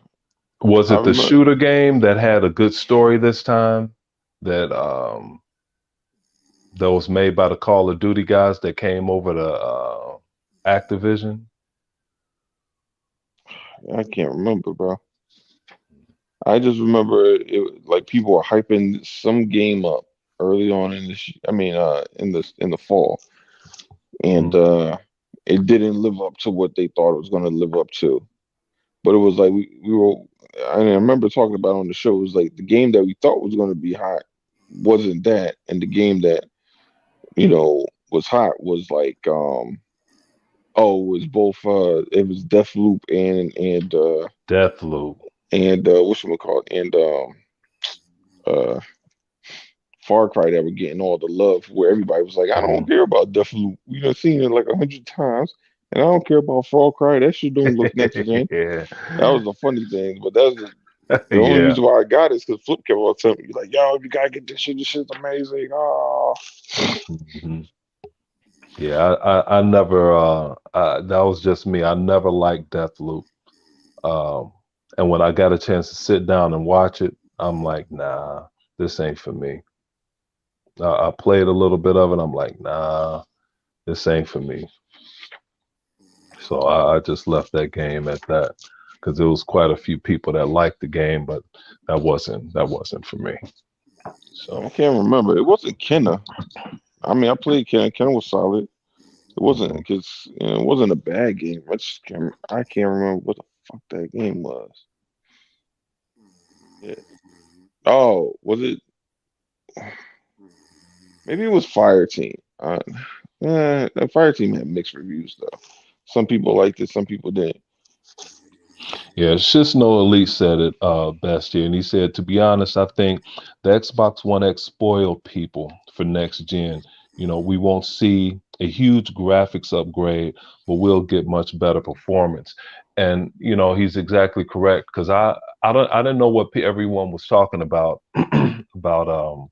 Was I it the remember. shooter game that had a good story this time? That that was made by the Call of Duty guys that came over to Activision. I can't remember, bro. I just remember like people were hyping some game up early on in the. I mean, in the fall, and Mhm. it didn't live up to what they thought it was going to live up to. But it was like we were. I remember talking about on the show. It was like the game that we thought was going to be hot wasn't that, and the game that was hot was like it was both it was Deathloop Deathloop. and whatchamacallit and uh Far Cry that were getting all the love where everybody was like, I don't Mhm. care about Deathloop. We done seen it like 100 times, and I don't care about Far Cry. That shit don't look next gen. Yeah. That was the funny thing, but that's the only Yeah. reason why I got it is because Flip kept on telling me like, yo, you gotta get this shit. This shit's amazing. Oh, Mhm. Yeah, I never that was just me. I never liked Deathloop. Um and when I got a chance to sit down and watch it, I'm like, nah, this ain't for me. I played a little bit of it. I'm like, nah, this ain't for me. So I just left that game at that because there was quite a few people that liked the game, but that wasn't for me. I So can't remember. It wasn't Kenna. I mean, I played Kenna. Kenna was solid. It wasn't mhm. because it wasn't a bad game. I can't remember what the fuck that game was. Yeah. Oh, was it? Maybe it was Fire Team. The Fire Team had mixed reviews though. Some people liked it, some people didn't. Yeah, Shisno Elite said it best here, and he said, to be honest, I think the Xbox One X spoiled people for next gen. We won't see a huge graphics upgrade, but we'll get much better performance. And he's exactly correct because I didn't know what everyone was talking about about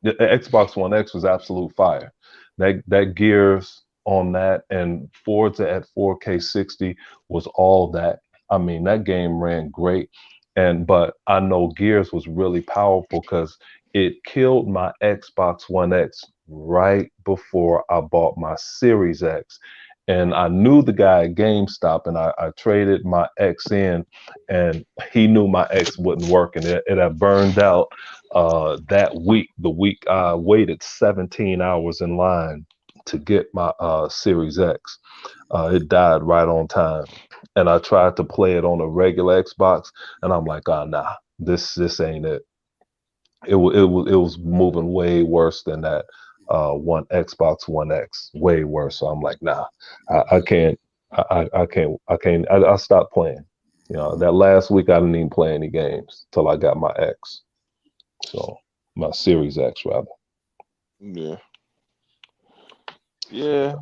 the Xbox One X was absolute fire. That Gears on that and Forza at 4K 60 was all that. I mean, that game ran great. But I know Gears was really powerful because it killed my Xbox One X right before I bought my Series X. And I knew the guy at GameStop, and I traded my X in, and he knew my X wouldn't work, and it had burned out that week. The week I waited 17 hours in line to get my Series X. It died right on time, and I tried to play it on a regular Xbox, and I'm like, oh nah, this ain't it. It was moving way worse than that one Xbox One X, way worse. So I'm like, nah, I can't, I stopped playing. That last week I didn't even play any games till I got my X. So my Series X rather. Yeah. Yeah.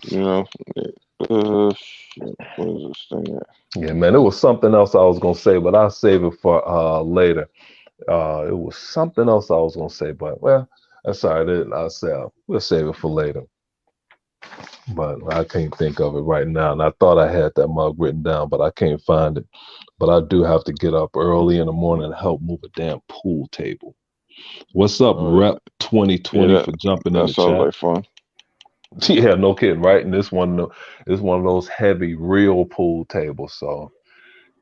You know. Shit. What is this thing at? Yeah, man, it was something else I was gonna say, but I'll save it for later. It was something else I was gonna say, but well, that's all right. I'll say we'll save it for later. But I can't think of it right now. And I thought I had that mug written down, but I can't find it. But I do have to get up early in the morning to help move a damn pool table. What's up, Oh Rep yeah. 2020 That for jumping in that the sounds chat? like fun. Yeah, no kidding, right? And this one is one of those heavy, real pool tables. So,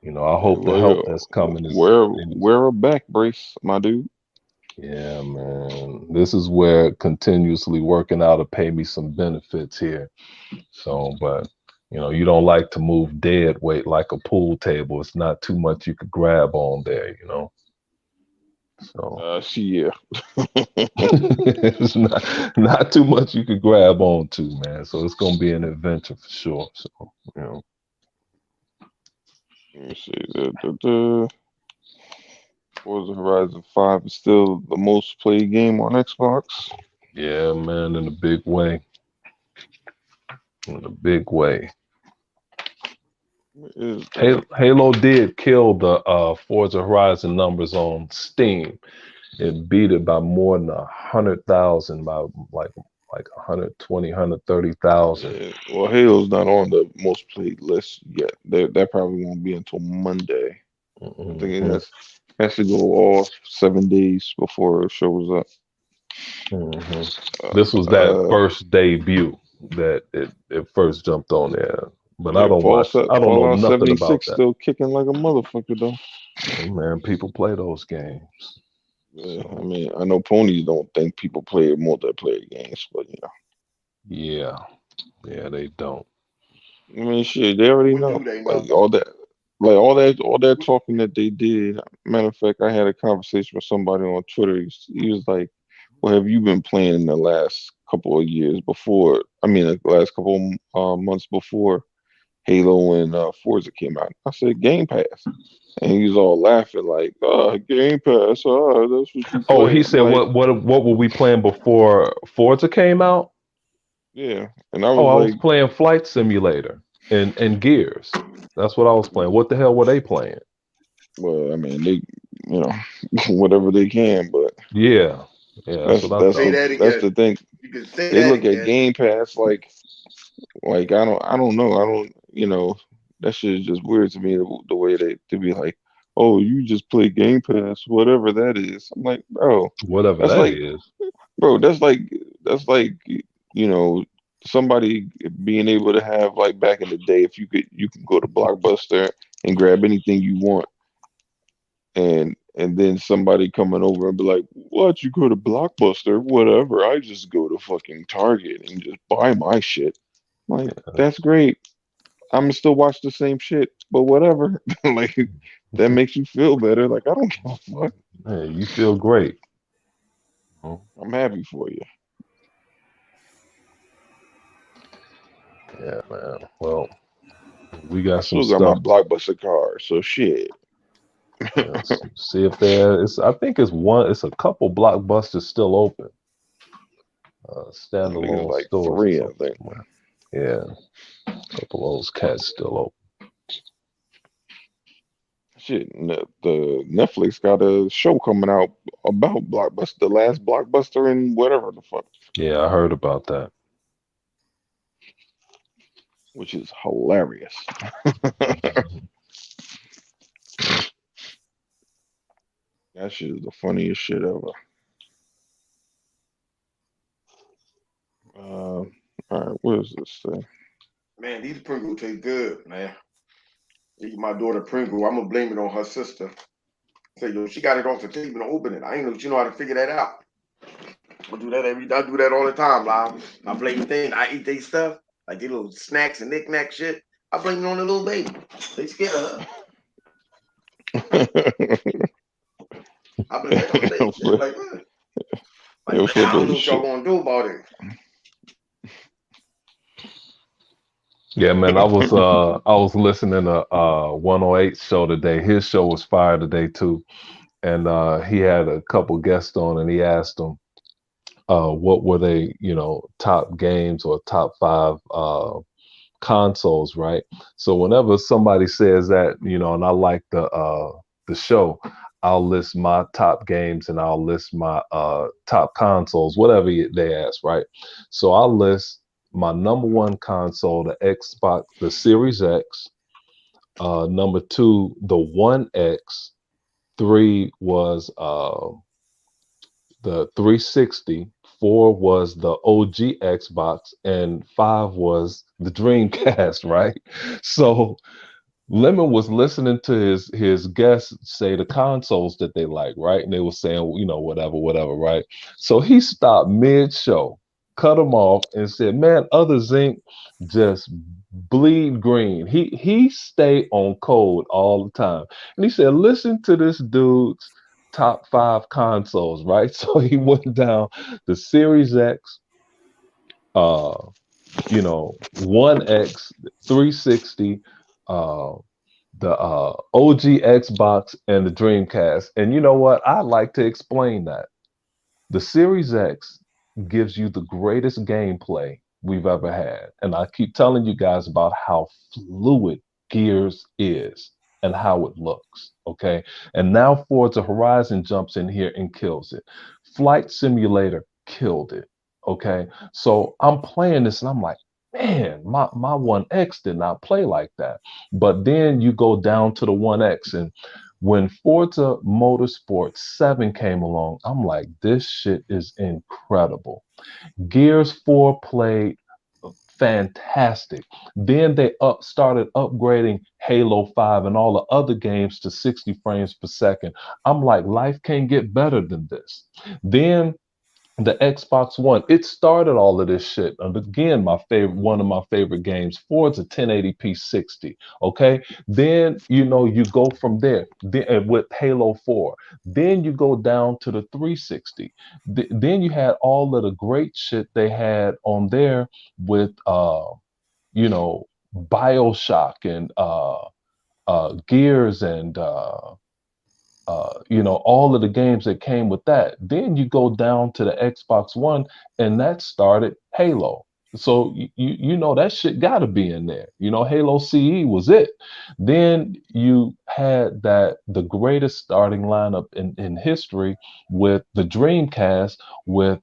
I Yeah. hope the help that's coming is Wear a back brace, my dude. yeah, man. This is where continuously working out to pay me some benefits here. So, but you don't like to move dead weight like a pool table. It's not too much you could grab on there. So Yeah. it's not too much you could grab onto, man. So it's gonna be an adventure for sure. So you know, Let me see. Forza Horizon 5 is still the most played game on Xbox. yeah, man, in a big way, in a big way. It is Halo did kill the Forza Horizon numbers on Steam. It beat it by more than 100,000, by like 120, 130,000. yeah. Well, Halo's not on the most played list yet. That probably won't be until Monday. I think it Hmm. has to go all 7 days before it shows up. Hmm. Uh, This was that uh, first debut that it first jumped on there. But yeah, I don't know Fallout nothing about 76 that. still kicking like a motherfucker though. Hey, man, people play those games. Yeah, I So mean, I know ponies don't think people play multiplayer games, but yeah, yeah, they don't. I mean, shit, they already What know. do they know? Like all that talking that they did. Matter of fact, I had a conversation with somebody on Twitter. He was like, "Well, have you been playing in the last couple of years before? I mean, the last couple months before Halo and Forza came out?" I said, "Game Pass," and he was all laughing like, Game Pass. That's what you Oh, play." he I'm said, like, what were we playing before Forza came out? yeah, and I Oh, was I was like, playing Flight Simulator and Gears. That's what I was playing. What the hell were they playing? well, I mean, they, you know, whatever they can, but Yeah, yeah, that's that's what I that's Say thought. the that that's again. the thing. You can say They that look at again. Game Pass like I don't know, that shit is just weird to me the way they to be like, oh, you just play Game Pass, whatever that is. I'm like, Whatever that's that like, is. bro, that's like you know somebody being able to have like back in the day if you can go to Blockbuster and grab anything you want and then somebody coming over and be like, "What? You go to Blockbuster? Whatever. I just go to fucking Target and just buy my shit." Like, that's great. I'm gonna still watch the same shit, but whatever. Like, that makes you feel better. Like, I don't give a fuck. Hey, you feel great. Oh, I'm happy for you. yeah, man. Well, we I got some still got my stuff. Blockbuster card, so shit. Yes. See if there is. I think it's one. It's a couple blockbusters still open. I think it's Standalone like stores or three, I something think. somewhere. Yeah, a couple of those cats still open. Shit, the Netflix got a show coming out about Blockbuster, the last Blockbuster and whatever the fuck, Yeah, I heard about that. which is hilarious. That shit is the funniest shit ever. All right, what is this thing? Man, these Pringles taste good, man. Eat my daughter Pringle. I'm gonna blame it on her sister. Say, yo, she got it off the table and open it. I ain't know she know how to figure that out. I do that all the time, Lyle. I blame things. I eat they stuff, like they little snacks and knick-knack shit. I blame it on the little baby. They scared of her. I blame it on the baby. They're like, man. Like, Yo, man, I flip don't know this what y'all shit. gonna do about it. Yeah, man. I was listening to 108 show today. His show was fire today too, and he had a couple guests on, and he asked them what were they, top games or top five consoles, right? So whenever somebody says that, and I like the show, I'll list my top games and I'll list my top consoles, whatever they ask, right? So I'll list my number one console, the Xbox, the Series X. Number two, the One X. Three was the 360. Four was the OG Xbox, and five was the Dreamcast, right? So Lemon was listening to his guests say the consoles that they like, right? And they were saying, whatever, right? So he stopped mid-show, cut them off, and said, "Man, other Zinc just bleed green. He stay on code all the time." And he said, "Listen to this dude's top 5 consoles, right? So he went down the Series X, uh, you know, One X, 360, uh, the OG Xbox, and the Dreamcast. And you know what? I like to explain that. The Series X gives you the greatest gameplay we've ever had. And I keep telling you guys about how fluid Gears is and how it looks. Okay. And now Forza Horizon jumps in here and kills it. Flight Simulator killed it. Okay. So I'm playing this and I'm like, man, my One X did not play like that. But then you go down to the One X, and when Forza Motorsport 7 came along, I'm like, this shit is incredible. Gears 4 played fantastic. Then they started upgrading Halo 5 and all the other games to 60 frames per second. I'm like, life can't get better than this. Then the Xbox One, it started all of this shit. And again, one of my favorite games, Forza 1080p 60. Okay. Then, you go from there with Halo 4. Then you go down to the 360. Then you had all of the great shit they had on there with, Bioshock and Gears and, all of the games that came with that. Then you go down to the Xbox One, and that started Halo. So that shit got to be in there. Halo CE was it. Then you had the greatest starting lineup in history with the Dreamcast, with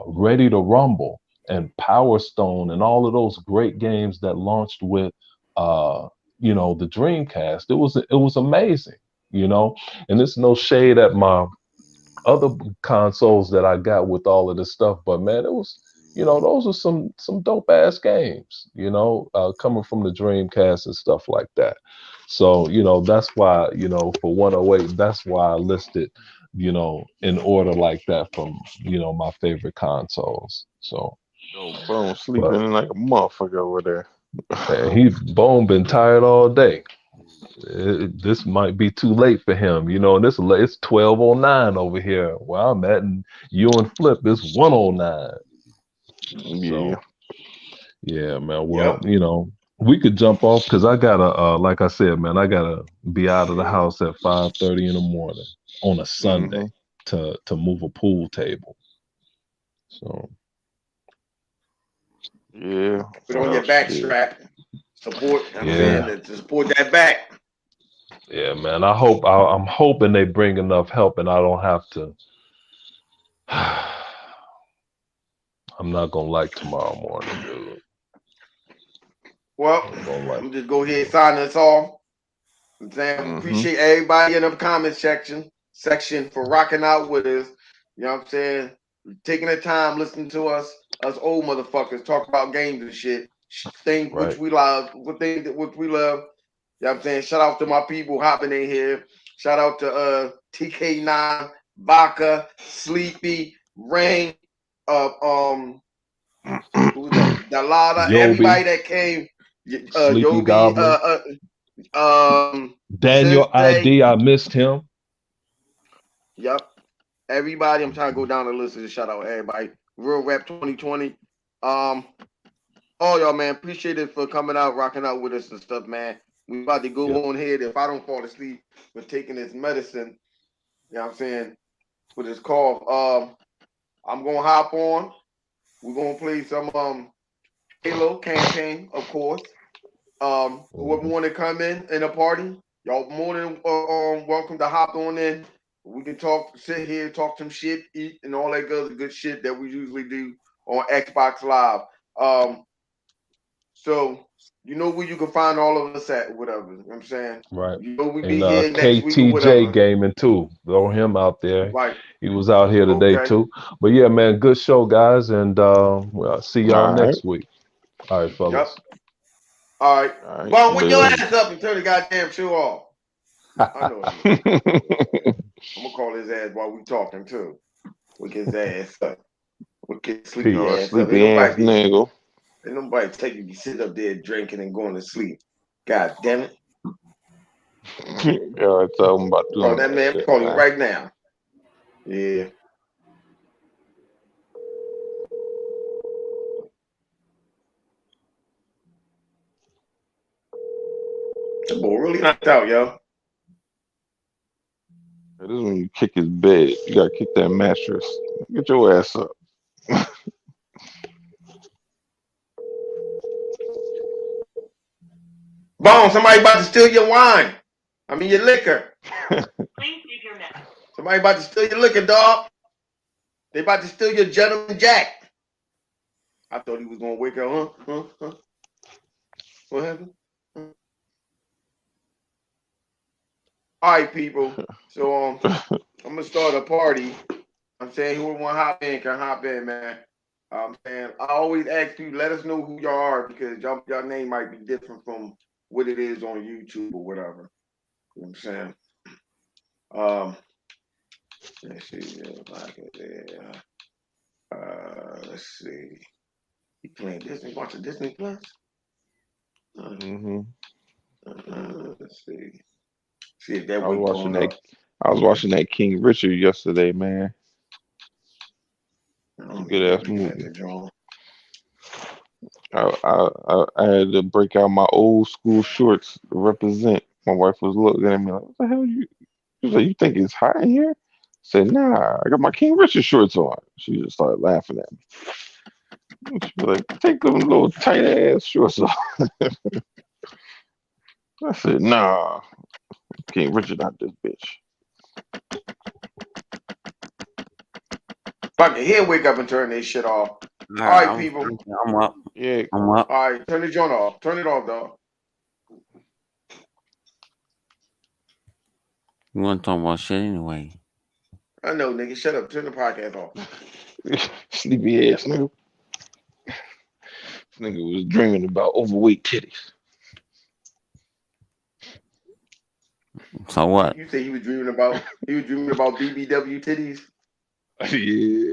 Ready to Rumble and Power Stone and all of those great games that launched with the Dreamcast. It was amazing. And it's no shade at my other consoles that I got with all of this stuff, but man, it was, those are some dope ass games, coming from the Dreamcast and stuff like that. So, that's why, for 108, that's why I listed, in order like that from, my favorite consoles. So, Yo, Bone sleeping but like a motherfucker over there. man, Bone been tired all day. This might be too late for him, and it's 12:09 over here where I'm at, and you and Flip is 1:09. Yeah. So yeah, man. Well, Yep. we could jump off because I gotta, like I said, man, I gotta be out of the Shit. house at 5:30 in the morning on a Sunday to move a pool table. So Yeah. Put on your back Shit. strap. Support. I'm yeah, saying to support that back. yeah, man. I'm hoping they bring enough help and I don't have to. I'm not gonna like tomorrow morning, dude. Well, I'm gonna like. I'm just go ahead and sign us off. I'm saying appreciate everybody in the comment section for rocking out with us. You know what I'm saying? Taking the time listening to us old motherfuckers talk about games and shit. Things which Right. we love, which we love. You know what I'm saying? Shout out to my people hopping in here. Shout out to TK9, Baka, Sleepy, Rain, who's that? Dalada, Yobi, everybody that came, Sleepy Yobi, Goblin, Daniel Sensei. ID. I missed him. Yep. Everybody, I'm trying to go down the list and shout out everybody. Real Rap 2020. All y'all, man, appreciate it for coming out, rocking out with us and stuff, man. We about to go Yep. on here. If I don't fall asleep with taking this medicine, you know what I'm saying, for this cough, I'm gonna hop on. We're gonna play some Halo campaign, of course. Whoever want to come in a party, y'all more than welcome to hop on in. We can talk, sit here, talk some shit, eat, and all that good shit that we usually do on Xbox Live. So you know where you can find all of us at, whatever. You know what I'm saying? Right. You know we And be here next week or KTJ whatever. gaming too. Throw him out there. Right. He was out here today Okay. too. But yeah, man, good show, guys, and we'll see y'all All right. next week. All right, Yep. fellas. All right. All right. Bon, wake your Later. ass up and turn the goddamn show off. I know it. I'm gonna call his ass while we talking too. Wake his ass up. Wake his sleepy Peace. ass up. Sleepy ass nigga. Ain't nobody take you sit up there drinking and going to sleep. God damn it. Y'all talking about Call doing that man, shit, call him man. right now. Yeah. That boy really knocked out, yo. This is when you kick his bed. You gotta kick that mattress. Get your ass up. Bone, somebody about to steal your wine. I mean your liquor. Somebody about to steal your liquor, dog. They about to steal your Gentleman Jack. I thought he was gonna wake up, huh? What happened? All right, people. So I'm gonna start a party. I'm saying whoever want to hop in can hop in, man. I'm saying I always ask you, let us know who y'all are because y'all name might be different from what it is on YouTube or whatever. You know what I'm saying? Let's see. Let's see. You playing Disney? Watching Disney Plus? hmm Let's see. See if that I was week watching going that. up. I was watching that King Richard yesterday, man. I It's a don't good even ass looking at movie. the drawing. I had to break out my old school shorts to represent. My wife was looking at me like, "What the hell you?" She was like, "You think it's hot in here?" I said, "Nah, I got my King Richard shorts on." She just started laughing at me. She was like, "Take them little tight ass shorts off." I said, "Nah, King Richard not this bitch." Fuck it, he'll wake up and turn this shit off. All All right, right, people. I'm up. Yeah, I'm up. All right, turn the joint off. Turn it off, dog. You want to talk about shit anyway? I know, nigga. Shut up. Turn the podcast off. sleepy ass nigga. This nigga was dreaming about overweight titties. So what? You say he was dreaming about BBW titties. Yeah.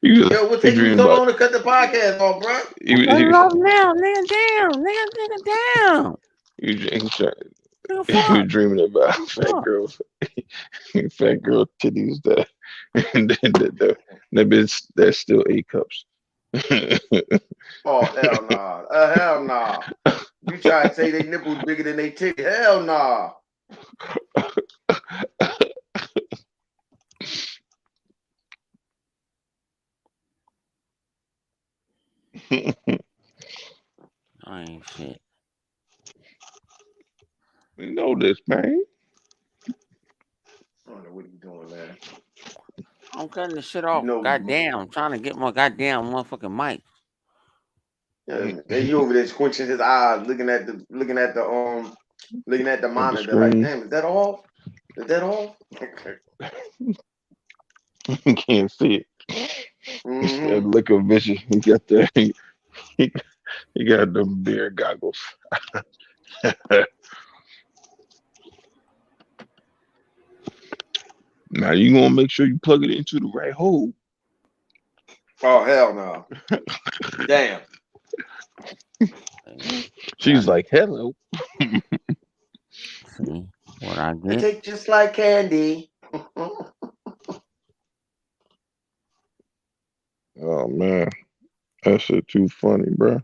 he was Yo, what he taking you dreaming so about long to cut the podcast off, bro? he was, Turn he it was, off now, nigga. Damn, nigga, down. he was, he was, trying- Nigga, he was fuck. dreaming about fat Fuck. girls, fat girl titties that and then that bitch that's still A cups. Oh hell nah. Hell nah. You try to say they nipples bigger than they titty? Hell nah. I ain't shit. You know this, man. I don't know what he doing, man. I'm cutting the shit You off. know, Goddamn, I'm trying to get my goddamn motherfucking mic. and he over there squinching his eyes, looking at the The monitor, like, screen. damn, is that off? Is that off? You can't see it. That Mm-hmm. liquor vision. He got that. He got them beer goggles. Now you gonna make sure you plug it into the right hole. Oh hell no. Damn. She's like, "Hello." See what I It get? tastes just like candy. Oh man, that shit too funny, bro.